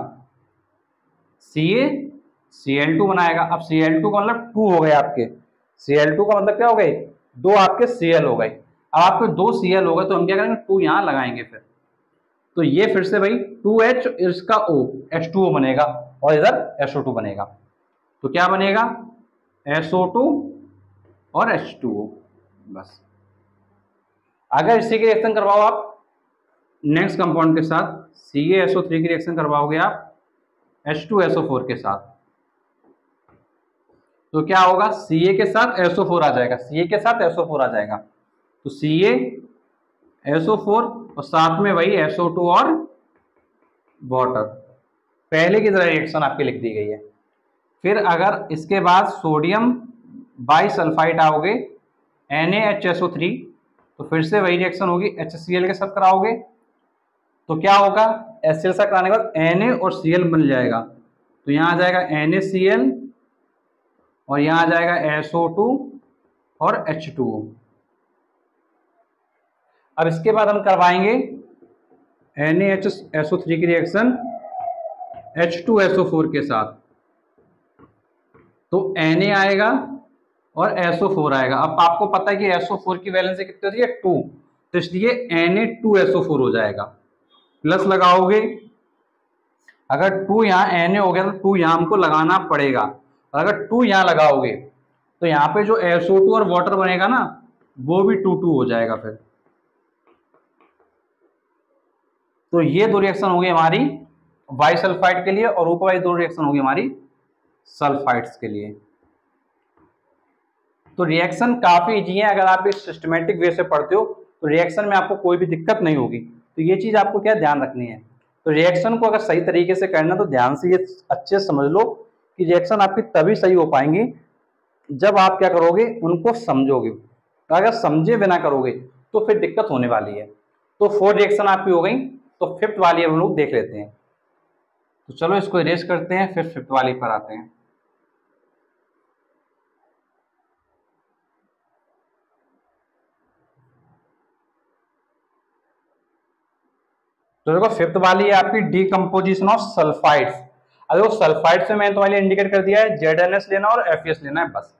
CaCl2 बनाएगा। अब Cl2 का मतलब 2 हो गए आपके, Cl2 का मतलब क्या हो गए, 2 आपके Cl हो गए। अब आपके 2 Cl हो गए तो हम क्या करेंगे, 2 यहाँ लगाएंगे फिर। तो ये फिर से भाई 2H इसका O H2O बनेगा और इधर SO2 बनेगा। तो क्या बनेगा, SO2 और H2O बस। अगर इसी की रिएक्शन करवाओ आप नेक्स्ट कंपाउंड के साथ, CaSO3 की रिएक्शन करवाओगे आप H2SO4 के साथ, तो क्या होगा, Ca के साथ SO4 आ जाएगा, Ca के साथ SO4 आ जाएगा। तो CaSO4 और साथ में वही SO2 और वाटर, पहले की तरह रिएक्शन आपकी लिख दी गई है। फिर अगर इसके बाद सोडियम बाइसल्फाइड आओगे NaHSO3, तो फिर से वही रिएक्शन होगी, HCl के साथ कराओगे तो क्या होगा, HCl से कराने के बाद Na और Cl बन जाएगा। तो यहाँ आ जाएगा NaCl और यहाँ आ जाएगा SO2 और H2O। अब इसके बाद हम करवाएंगे NaHSO3 की रिएक्शन H2SO4 के साथ। तो Na आएगा और SO4 आएगा। अब आपको पता है कि SO4 की वैलेंसी कितनी होती है, 2, तो इसलिए Na2SO4 हो जाएगा। प्लस लगाओगे, अगर 2 यहाँ Na हो गया तो 2 यहाँ हमको लगाना पड़ेगा। अगर 2 यहाँ लगाओगे तो यहाँ पे जो SO2 और वाटर बनेगा ना वो भी 2 हो जाएगा फिर। तो ये 2 रिएक्शन होगी हमारी बाइसल्फाइड के लिए और ऊपर वाली 2 रिएक्शन होगी हमारी सल्फाइड्स के लिए। तो रिएक्शन काफी इजी है, अगर आप एक सिस्टमेटिक वे से पढ़ते हो तो रिएक्शन में आपको कोई भी दिक्कत नहीं होगी। तो ये चीज आपको क्या ध्यान रखनी है, तो रिएक्शन को अगर सही तरीके से करना तो ध्यान से ये अच्छे से समझ लो कि रिएक्शन आपकी तभी सही हो पाएंगी जब आप क्या करोगे, उनको समझोगे। अगर समझे बिना करोगे तो फिर दिक्कत होने वाली है। तो 4 रिएक्शन आपकी हो गई, तो 5th वाली हम लोग देख लेते हैं। तो चलो इसको इरेज करते हैं, फिर 5th वाली पर आते हैं। तो देखो 5th वाली है आपकी डीकम्पोजिशन ऑफ सल्फाइड्स। अब देखो सल्फाइड्स में मैंने तुम्हारे इंडिकेट कर दिया है ZnS लेना और FeS लेना है बस,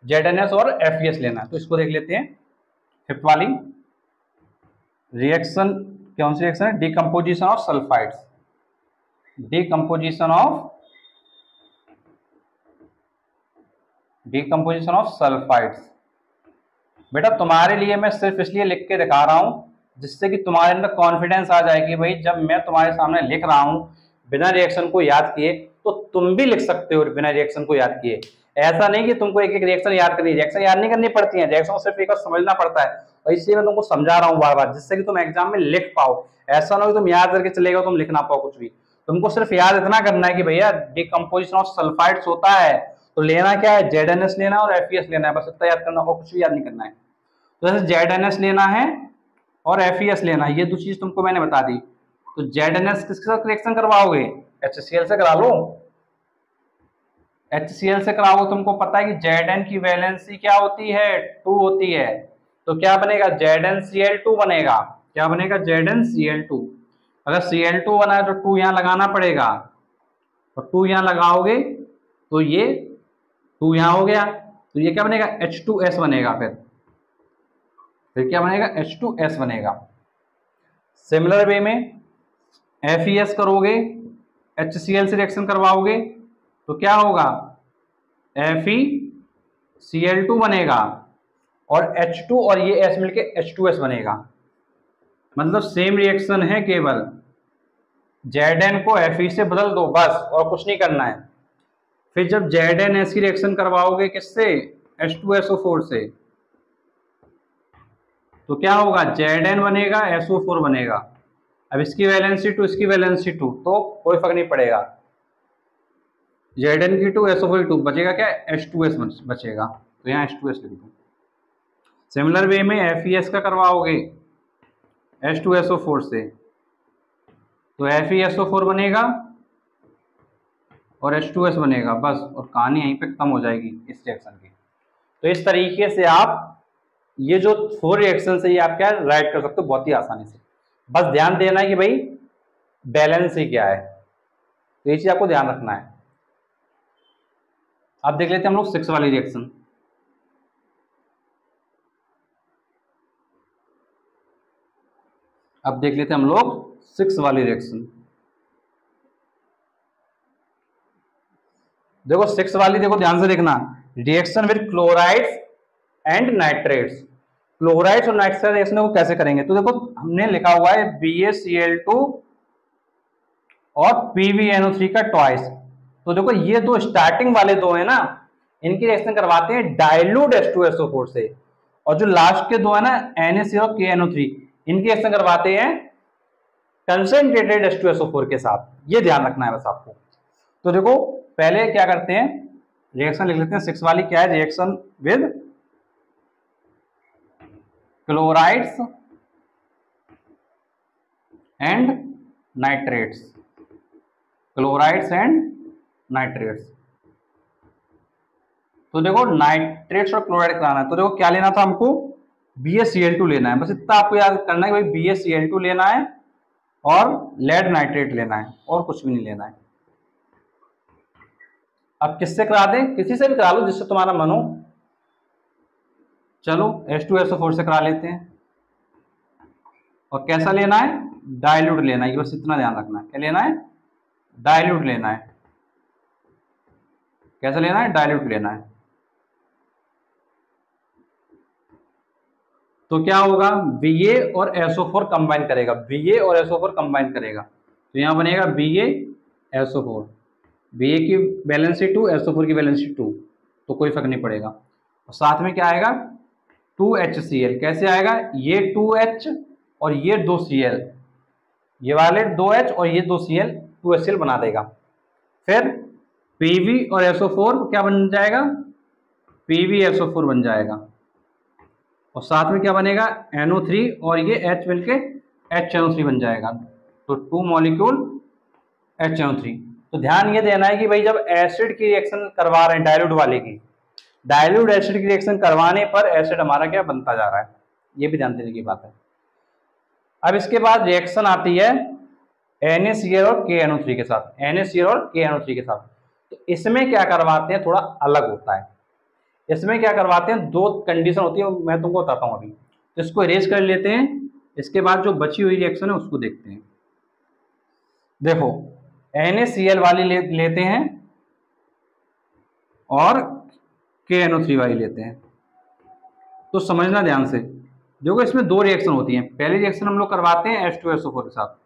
ZnS और FeS लेना है। तो इसको देख लेते हैं 5th वाली रिएक्शन, कौन सी रिएक्शन है, decomposition of sulphides. Decomposition of sulphides. बेटा तुम्हारे लिए मैं सिर्फ इसलिए लिख के दिखा रहा हूं जिससे कि तुम्हारे अंदर कॉन्फिडेंस आ जाए कि भाई जब मैं तुम्हारे सामने लिख रहा हूं बिना रिएक्शन को याद किए तो तुम भी लिख सकते हो बिना रिएक्शन को याद किए। ऐसा नहीं कि तुमको एक एक रिएक्शन याद करनी, रिएक्शन याद नहीं करनी पड़ती है, रिएक्शन सिर्फ एक बार समझना पड़ता है। और इसलिए मैं तुमको समझा रहा हूँ बार बार जिससे कि तुम एग्जाम में लिख पाओ। ऐसा ना हो कि तुम याद करके चले गए तुम लिख ना पाओ कुछ भी। तुमको सिर्फ याद इतना करना है कि भैया डिकम्पोजिशन ऑफ सल्फाइड्स होता है तो लेना क्या है, ZnS लेना है और FeS लेना है, बस इतना याद करना और कुछ भी याद नहीं करना है। तो जैसे ZnS लेना है और FeS लेना है, ये दो चीज तुमको मैंने बता दी। तो ZnS किसके साथ रिएक्शन करवाओगे, HCl से करा लो। HCl से कराओगे, तुमको पता है कि Zn की वैलेंसी क्या होती है, 2 होती है। तो क्या बनेगा, ZnCl2 बनेगा। क्या बनेगा, ZnCl2। अगर Cl2 बना है तो 2 यहाँ लगाना पड़ेगा, और 2 यहाँ लगाओगे तो ये 2 यहाँ हो गया, तो ये क्या बनेगा, H2S बनेगा। फिर क्या बनेगा, H2S बनेगा। सिमिलर वे में FeS करोगे, HCl से रिएक्शन करवाओगे तो क्या होगा, FeCl2 बनेगा और H2 और ये S मिलके H2S बनेगा। मतलब सेम रिएक्शन है, केवल Zn को Fe से बदल दो बस, और कुछ नहीं करना है। फिर जब ZnS की रिएक्शन करवाओगे किससे, H2SO4 से, तो क्या होगा, Zn बनेगा, SO4 बनेगा। अब इसकी वैलेंसी 2, इसकी वैलेंसी 2, तो कोई फर्क नहीं पड़ेगा, Zn की 2, SO4 की 2, बचेगा क्या, H2S बचेगा। तो यहाँ H2S लिख दो। सिमिलर वे में FeS का करवाओगे H2SO4 से, तो FeSO4 बनेगा और H2S बनेगा, बस, और कहानी यहीं पे खत्म हो जाएगी इस रिएक्शन की। तो इस तरीके से आप ये जो 4 रिएक्शन है ये आप क्या राइट कर सकते हो बहुत ही आसानी से। बस ध्यान देना है कि भाई बैलेंस ही क्या है, तो ये चीज आपको ध्यान रखना है। अब देख लेते हैं हम लोग 6 वाली रिएक्शन। अब देख लेते हैं हम लोग 6 वाली रिएक्शन। देखो 6 वाली, देखो ध्यान से देखना, reaction with chlorides and nitrates. Chlorides और नाइट्रेट्स रिएक्शन को कैसे करेंगे, तो देखो हमने लिखा हुआ है BaCl2 और PbNO3 का ट्वाइस। तो देखो ये दो स्टार्टिंग वाले दो है ना, इनकी रिएक्शन करवाते हैं डाइल्यूट H2SO4 से, और जो लास्ट के दो है ना NaCl और KNO3, इनकी रिएक्शन करवाते हैं कंसंट्रेटेड H2SO4 के साथ। ये ध्यान रखना है बस आपको। तो देखो पहले क्या करते हैं, रिएक्शन लिख लेते हैं 6 वाली। क्या है, reaction with chlorides and nitrates, chlorides and nitrates. तो देखो नाइट्रेट्स और क्लोराइड कराना है, तो देखो क्या लेना था हमको, BaCl2 लेना है। बस इतना आपको याद करना है कि भाई BaCl2 लेना है और लेड नाइट्रेट लेना है, और कुछ भी नहीं लेना है। अब किससे करा दें, किसी से भी करा लो जिससे तुम्हारा मन हो। चलो H2SO4 से करा लेते हैं। और कैसा लेना है, डाइल्यूट लेना है, बस इतना ध्यान रखना है। क्या लेना है, डाइल्यूट लेना है। कैसा लेना है, डाइल्यूट लेना है। तो क्या होगा, Ba और SO4 कंबाइन करेगा, Ba और SO4 कंबाइन करेगा, तो यहां बनेगा BaSO4। Ba की वैलेंसी 2, SO4 की वैलेंसी 2, तो कोई फर्क नहीं पड़ेगा। और साथ में क्या आएगा, 2HCl। कैसे आएगा, ये 2H और ये 2Cl, ये वाले 2H और ये 2Cl 2HCl बना देगा। फिर Pb और SO4 क्या बन जाएगा, PbSO4 बन जाएगा। और साथ में क्या बनेगा, NO3 और ये H मिलके HNO3 बन जाएगा, तो 2 मॉलिक्यूल HNO3। तो ध्यान ये देना है कि भाई जब एसिड की रिएक्शन करवा रहे हैं डाइल्यूट वाले की, डाइल्यूट एसिड की रिएक्शन करवाने पर एसिड हमारा क्या बनता जा रहा है, ये भी ध्यान देने की बात है। अब इसके बाद रिएक्शन आती है NaCl और KNO3 के साथ, NaCl और KNO3 के साथ। तो इसमें क्या करवाते हैं, थोड़ा अलग होता है। इसमें क्या करवाते हैं, 2 कंडीशन होती है, मैं तुमको बताता हूँ अभी। तो इसको इरेज कर लेते हैं, इसके बाद जो बची हुई रिएक्शन है उसको देखते हैं। देखो NaCl वाली लेते हैं और KNO3 वाली लेते हैं। तो समझना ध्यान से, देखो इसमें 2 रिएक्शन होती हैं। पहली रिएक्शन हम लोग करवाते हैं H2SO4 के साथ,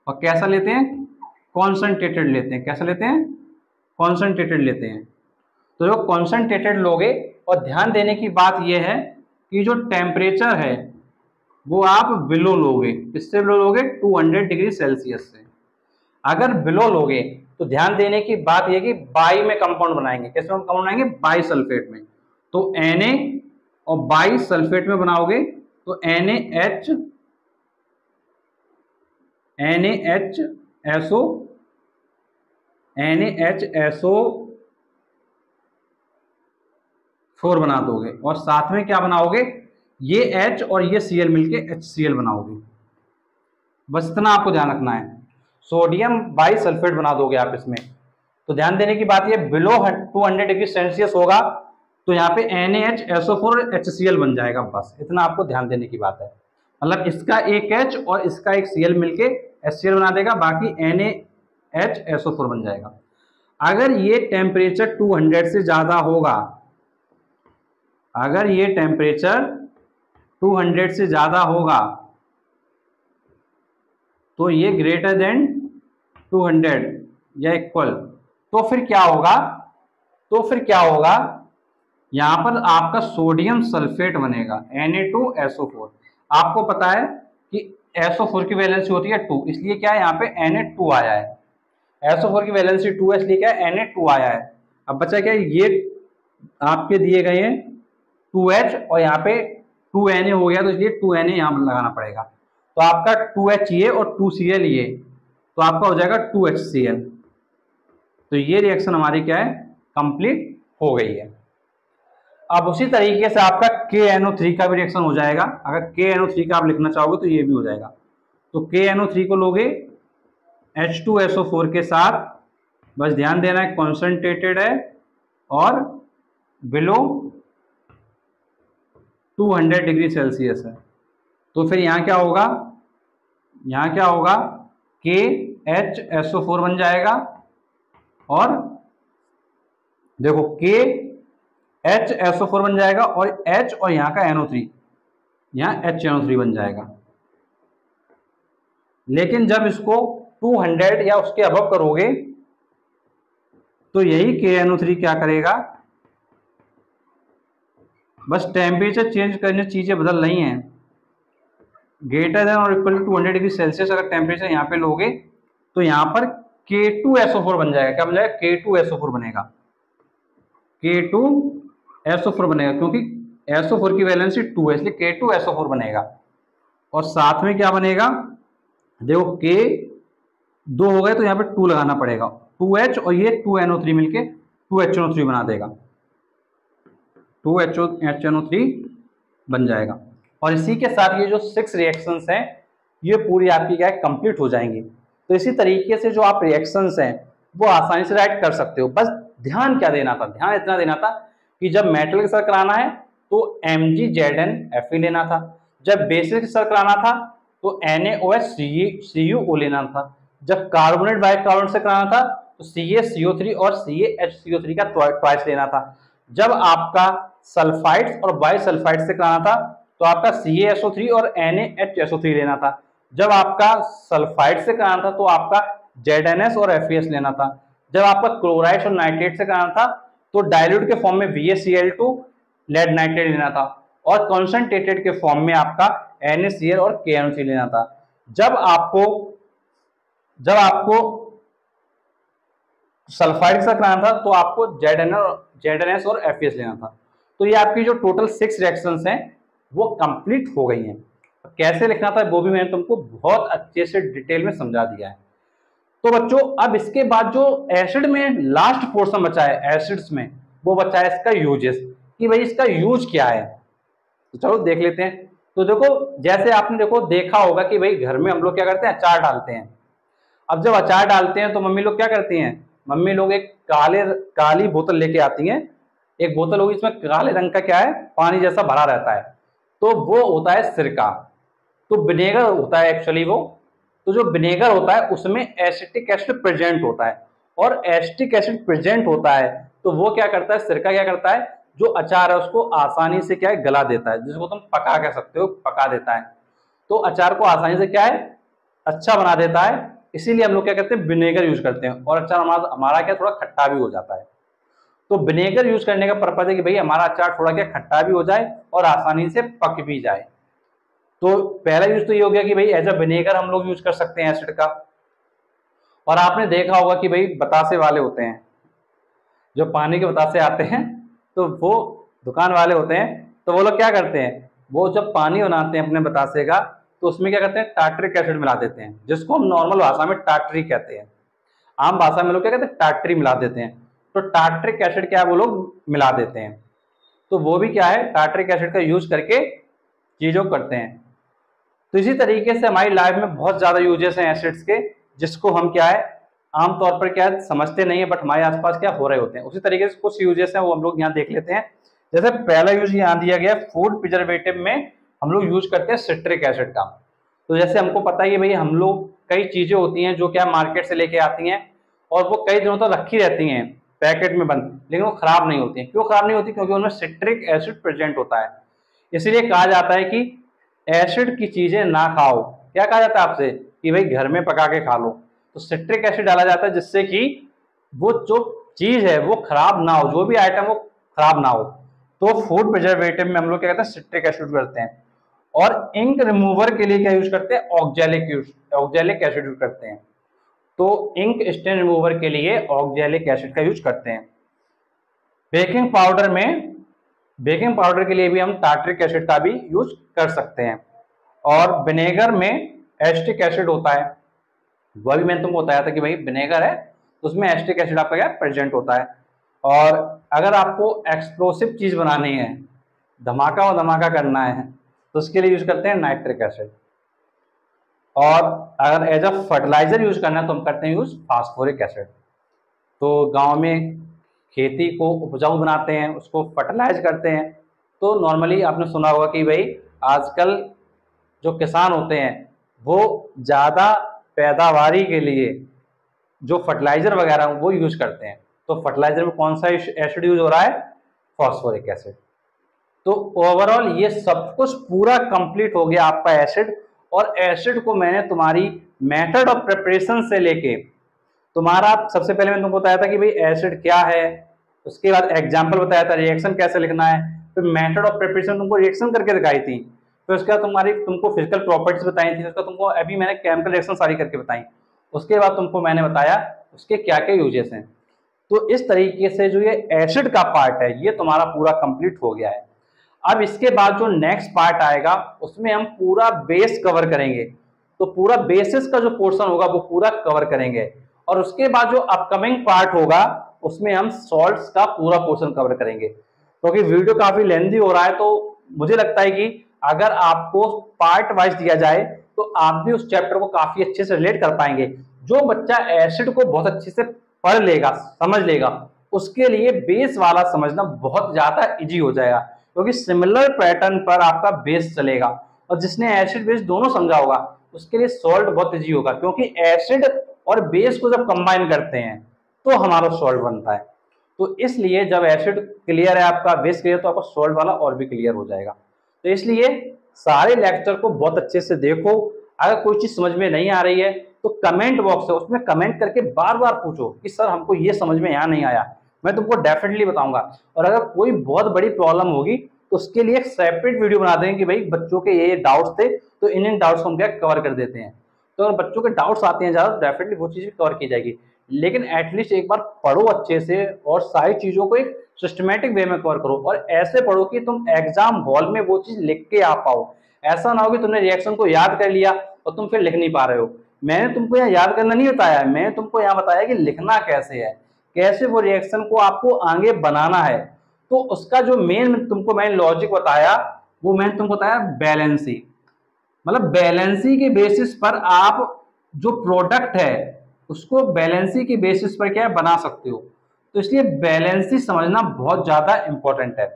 और कैसा लेते हैं, कॉन्सनट्रेटेड लेते हैं। कैसा लेते हैं, कॉन्सनट्रेटेड लेते हैं। तो जो कॉन्सनट्रेटेड लोगे, और ध्यान देने की बात यह है कि जो टेम्परेचर है वो आप बिलो लोगे, किससे बिलो लोगे, 200 डिग्री सेल्सियस से। अगर बिलो लोगे तो ध्यान देने की बात यह कि बाई में कंपाउंड बनाएंगे। किस में कंपाउंड बनाएंगे? बाई सल्फेट में। तो Na और बाई सल्फेट में बनाओगे तो NaHSO4 बना दोगे और साथ में क्या बनाओगे? ये H और ये Cl मिलके HCl बनाओगे। बस इतना आपको ध्यान रखना है। सोडियम बाई सल्फेट बना दोगे आप इसमें। तो ध्यान देने की बात ये बिलो 200 डिग्री सेल्सियस होगा तो यहाँ पे NaHSO4 HCl बन जाएगा। बस इतना आपको ध्यान देने की बात है। मतलब इसका एक H और इसका एक Cl मिलके HCl बना देगा, बाकी NaHSO4 बन जाएगा। अगर ये टेम्परेचर 200 से ज्यादा होगा, अगर ये टेम्परेचर 200 से ज्यादा होगा तो ये ग्रेटर देन 200 या इक्वल, तो फिर क्या होगा? यहां पर आपका सोडियम सल्फेट बनेगा Na2SO4। आपको पता है कि SO4 की वैलेंसी होती है 2, इसलिए क्या है यहाँ पे Na2 आया है। SO4 की वैलेंसी 2 है, इसलिए क्या है Na2 आया है। अब बचा क्या? ये आपके दिए गए हैं 2H और यहाँ पे 2Na हो गया, तो इसलिए 2Na यहाँ पर लगाना पड़ेगा। तो आपका 2H ये और 2Cl ये, तो आपका हो जाएगा 2HCl। तो ये रिएक्शन हमारी क्या है? कंप्लीट हो गई है। अब उसी तरीके से आपका KNO3 का भी रिएक्शन हो जाएगा। अगर KNO3 का आप लिखना चाहोगे तो ये भी हो जाएगा। तो KNO3 को लोगे H2SO4 के साथ, बस ध्यान देना है कॉन्सेंट्रेटेड है और बिलो 200 डिग्री सेल्सियस है। तो फिर यहाँ क्या होगा? KHSO4 बन जाएगा और देखो KHSO4 बन जाएगा और H और यहाँ का NO3, यहाँ HNO3 बन जाएगा। लेकिन जब इसको 200 या उसके अबव करोगे तो यही KNO3 क्या करेगा? बस टेम्परेचर चेंज करने चीजें बदल रही हैं। ग्रेटर देन और इक्वल टू 200 डिग्री सेल्सियस अगर टेम्परेचर यहाँ पे लोगे तो यहाँ पर K2SO4 बन जाएगा। क्या बन जाएगा? K2SO4 बनेगा। K2SO4 बनेगा क्योंकि SO4 की वैलेंसी 2 है, इसलिए K2SO4 बनेगा। और साथ में क्या बनेगा? देखो K 2 हो गए तो यहाँ पे 2 लगाना पड़ेगा, 2H और ये 2NO3 मिलके 2HNO3 बना देगा, 2HNO3 बन जाएगा। और इसी के साथ ये जो 6 रिएक्शंस हैं ये पूरी आपकी क्या है? कंप्लीट हो जाएंगी। तो इसी तरीके से जो आप रिएक्शंस हैं वो आसानी से राइट कर सकते हो। बस ध्यान क्या देना था? ध्यान इतना देना था कि जब मेटल के साथ कराना है तो MgZnFe लेना था, जब बेसिस के साथ कराना था तो NaOH लेना था, जब कार्बोनेट बाइकार्बोनेट से कराना था तो CaCO3 और CaHCO3 का ट्वाइस लेना था, जब आपका सल्फाइड्स और बाइसल्फाइड से कराना था तो आपका CaSO3 और NaHSO3 लेना था, जब आपका सल्फाइड से कराना था तो आपका ZnS और FeS लेना था, जब आपका क्लोराइड और नाइट्रेट से कराना था तो डाइल्यूट के फॉर्म में VaCl2 लेड नाइट्रेट लेना था, और कॉन्सेंट्रेटेड के फॉर्म में आपका NaCl और KNO3 लेना था। जब आपको सल्फाइड के साथ कराना था तो आपको ZnS और FeS लेना था। तो ये आपकी जो टोटल 6 रिएक्शंस हैं वो कंप्लीट हो गई हैं। कैसे लिखना था वो भी मैंने तुमको बहुत अच्छे से डिटेल में समझा दिया है। तो बच्चों अब इसके बाद जो एसिड में लास्ट पोर्शन बचा है एसिड्स में, वो बचा है इसका यूजेस, कि भाई इसका यूज क्या है। तो चलो देख लेते हैं। तो देखो जैसे आपने देखो देखा होगा कि भाई घर में हम लोग क्या करते हैं? अचार डालते हैं। अब जब अचार डालते हैं तो मम्मी लोग क्या करती हैं? मम्मी लोग एक काली बोतल लेके आती हैं, एक बोतल होगी इसमें काले रंग का क्या है? पानी जैसा भरा रहता है, तो वो होता है सिरका। तो विनेगर होता है एक्चुअली वो। तो जो विनेगर होता है उसमें एसिटिक एसिड प्रेजेंट होता है, और एसिटिक एसिड प्रेजेंट होता है तो वो क्या करता है? सिरका क्या करता है? जो अचार है उसको आसानी से क्या है? गला देता है, जिसको तुम पका कह सकते हो, पका देता है। तो अचार को आसानी से क्या है? अच्छा बना देता है। इसीलिए हम लोग क्या करते हैं? विनेगर यूज करते हैं, और अचार हमारा क्या थोड़ा खट्टा भी हो जाता है। तो विनेगर यूज करने का पर्पज है कि भाई हमारा अचार थोड़ा क्या खट्टा भी हो जाए और आसानी से पक भी जाए। तो पहला यूज तो ये हो गया कि भाई एज अ विनेगर हम लोग यूज कर सकते हैं एसिड का। और आपने देखा होगा कि भाई बतासे वाले होते हैं, जो पानी के बतासे आते हैं, तो वो दुकान वाले होते हैं, तो वो लोग क्या करते हैं, वो जब पानी बनाते हैं अपने बतासे का, तो उसमें क्या करते हैं, टार्टरिक एसिड मिला देते हैं, जिसको हम नॉर्मल भाषा में टार्टरी कहते हैं। आम भाषा में लोग क्या कहते हैं, टार्टरी मिला देते हैं। तो टार्टरिक एसिड क्या वो लोग मिला देते हैं, तो वो भी क्या है, टार्टरिक एसिड का यूज करके चीजों करते हैं। तो इसी तरीके से हमारी लाइफ में बहुत ज्यादा यूजेस हैं एसिड्स के, जिसको हम क्या है आमतौर पर क्या है समझते नहीं है, बट हमारे आसपास क्या हो रहे होते हैं। उसी तरीके से कुछ यूजेस हैं वो हम लोग यहाँ देख लेते हैं। जैसे पहला यूज यहाँ दिया गया फूड प्रिजर्वेटिव में हम लोग यूज करते हैं सिट्रिक एसिड का। तो जैसे हमको पता है कि भाई हम लोग कई चीजें होती हैं जो क्या मार्केट से लेके आती हैं और वो कई दिनों तक रखी रहती हैं पैकेट में बंद, लेकिन वो खराब नहीं होती हैं। क्यों खराब नहीं होती? क्योंकि उनमें सिट्रिक एसिड प्रेजेंट होता है। इसलिए कहा जाता है कि एसिड की चीजें ना खाओ। क्या कहा जाता है आपसे कि भाई घर में पका के खा लो। तो सिट्रिक एसिड डाला जाता है जिससे कि वो जो चीज है वो खराब ना हो, जो भी आइटम वो खराब ना हो। तो फूड प्रिजर्वेटिव में हम लोग क्या कहते हैं, सिट्रिक एसिड करते हैं। और इंक रिमूवर के लिए क्या यूज करते हैं, ऑक्जेलिक एसिड यूज करते हैं। तो इंक स्टेन रिमूवर के लिए ऑक्जेलिक एसिड का यूज करते हैं। बेकिंग पाउडर के लिए भी हम टार्टरिक एसिड का भी यूज कर सकते हैं। और विनेगर में एस्टिक एसिड होता है, वह भी मैंने तुमको बताया था कि भाई विनेगर है तो उसमें एस्टिक एसिड आपका क्या प्रेजेंट होता है। और अगर आपको एक्सप्लोसिव चीज बनानी है, धमाका करना है, तो उसके लिए यूज करते हैं नाइट्रिक एसिड। और अगर एज अ फर्टिलाइजर यूज करना है तो हम करते हैं यूज फास्फोरिक एसिड। तो गांव में खेती को उपजाऊ बनाते हैं, उसको फर्टिलाइज करते हैं। तो नॉर्मली आपने सुना होगा कि भाई आजकल जो किसान होते हैं वो ज़्यादा पैदावारी के लिए जो फर्टिलाइजर वगैरह वो यूज करते हैं। तो फर्टिलाइजर में कौन सा एसिड यूज हो रहा है, फॉस्फोरिक एसिड। तो ओवरऑल ये सब कुछ पूरा कंप्लीट हो गया आपका एसिड। और एसिड को मैंने तुम्हारी मेथड ऑफ प्रिपरेशन से लेके तुम्हारा सबसे पहले मैंने तुमको बताया था कि भाई एसिड क्या है, उसके बाद एग्जांपल बताया था रिएक्शन कैसे लिखना है, फिर मेथड ऑफ प्रिपरेशन तुमको रिएक्शन करके दिखाई थी, फिर उसके बाद तुमको फिजिकल प्रॉपर्टीज बताई थी, उसका तुमको अभी मैंने केमिकल रिएक्शन सारी करके बताई, उसके बाद तुमको मैंने बताया उसके क्या क्या यूजेस हैं। तो इस तरीके से जो ये एसिड का पार्ट है ये तुम्हारा पूरा कंप्लीट हो गया है। अब इसके बाद जो नेक्स्ट पार्ट आएगा उसमें हम पूरा बेस कवर करेंगे। तो पूरा बेसिस का जो पोर्शन होगा वो पूरा कवर करेंगे। और उसके बाद जो अपकमिंग पार्ट होगा उसमें हम सॉल्ट्स का पूरा पोर्शन कवर करेंगे। क्योंकि वीडियो काफी लेंथी हो रहा है तो मुझे लगता है कि अगर आपको पार्ट वाइज दिया जाए तो आप भी उस चैप्टर को काफी अच्छे से रिलेट कर पाएंगे। जो बच्चा एसिड को बहुत अच्छे से पढ़ लेगा, समझ लेगा, उसके लिए बेस वाला समझना बहुत ज्यादा इजी हो जाएगा, क्योंकि सिमिलर पैटर्न पर आपका बेस चलेगा। और जिसने एसिड बेस दोनों समझा होगा उसके लिए सॉल्ट बहुत इजी होगा, क्योंकि एसिड और बेस को जब कंबाइन करते हैं तो हमारा सॉल्ट बनता है। तो इसलिए जब एसिड क्लियर है आपका, बेस क्लियर, तो आपका सॉल्ट वाला और भी क्लियर हो जाएगा। तो इसलिए सारे लेक्चर को बहुत अच्छे से देखो। अगर कोई चीज समझ में नहीं आ रही है तो कमेंट बॉक्स है उसमें कमेंट करके बार बार पूछो कि सर हमको ये समझ में यहाँ नहीं आया, मैं तुमको डेफिनेटली बताऊंगा। और अगर कोई बहुत बड़ी प्रॉब्लम होगी तो उसके लिए एक सेपरेट वीडियो बना देंगे कि भाई बच्चों के ये डाउट्स थे तो इन डाउट्स को हम क्या कवर कर देते हैं। तो अगर बच्चों के डाउट्स आते हैं ज़्यादा तो डेफिनेटली वो चीज़ कवर की जाएगी। लेकिन एटलीस्ट एक बार पढ़ो अच्छे से और सारी चीज़ों को एक सिस्टमेटिक वे में कवर करो। और ऐसे पढ़ो कि तुम एग्जाम हॉल में वो चीज़ लिख के आ पाओ। ऐसा ना हो कि तुमने रिएक्शन को याद कर लिया और तुम फिर लिख नहीं पा रहे हो। मैंने तुमको यहाँ याद करना नहीं बताया, मैंने तुमको यहाँ बताया कि लिखना कैसे है, कैसे वो रिएक्शन को आपको आगे बनाना है। तो उसका जो मैंने लॉजिक बताया वो मैंने तुमको बताया बैलेंसी। मतलब बैलेंसी के बेसिस पर आप जो प्रोडक्ट है उसको बैलेंसी के बेसिस पर क्या बना सकते हो। तो इसलिए बैलेंसी समझना बहुत ज्यादा इंपॉर्टेंट है।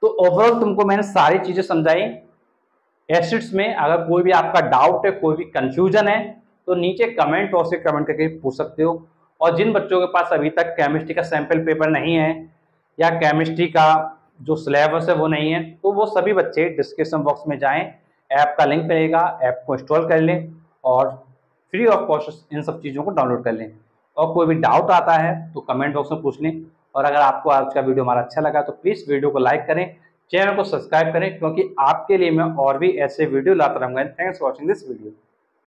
तो ओवरऑल तुमको मैंने सारी चीजें समझाई एसिड्स में। अगर कोई भी आपका डाउट है, कोई भी कंफ्यूजन है तो नीचे कमेंट बॉक्स से कमेंट करके पूछ सकते हो। और जिन बच्चों के पास अभी तक केमिस्ट्री का सैंपल पेपर नहीं है या केमिस्ट्री का जो सिलेबस है वो नहीं है तो वो सभी बच्चे डिस्क्रिप्शन बॉक्स में जाएं, ऐप का लिंक मिलेगा, ऐप को इंस्टॉल कर लें और फ्री ऑफ कॉस्ट इन सब चीज़ों को डाउनलोड कर लें। और कोई भी डाउट आता है तो कमेंट बॉक्स में पूछ लें। और अगर आपको आज का वीडियो हमारा अच्छा लगा तो प्लीज़ वीडियो को लाइक करें, चैनल को सब्सक्राइब करें, क्योंकि आपके लिए मैं और भी ऐसे वीडियो लाता रहूँगा। Thanks for watching this video.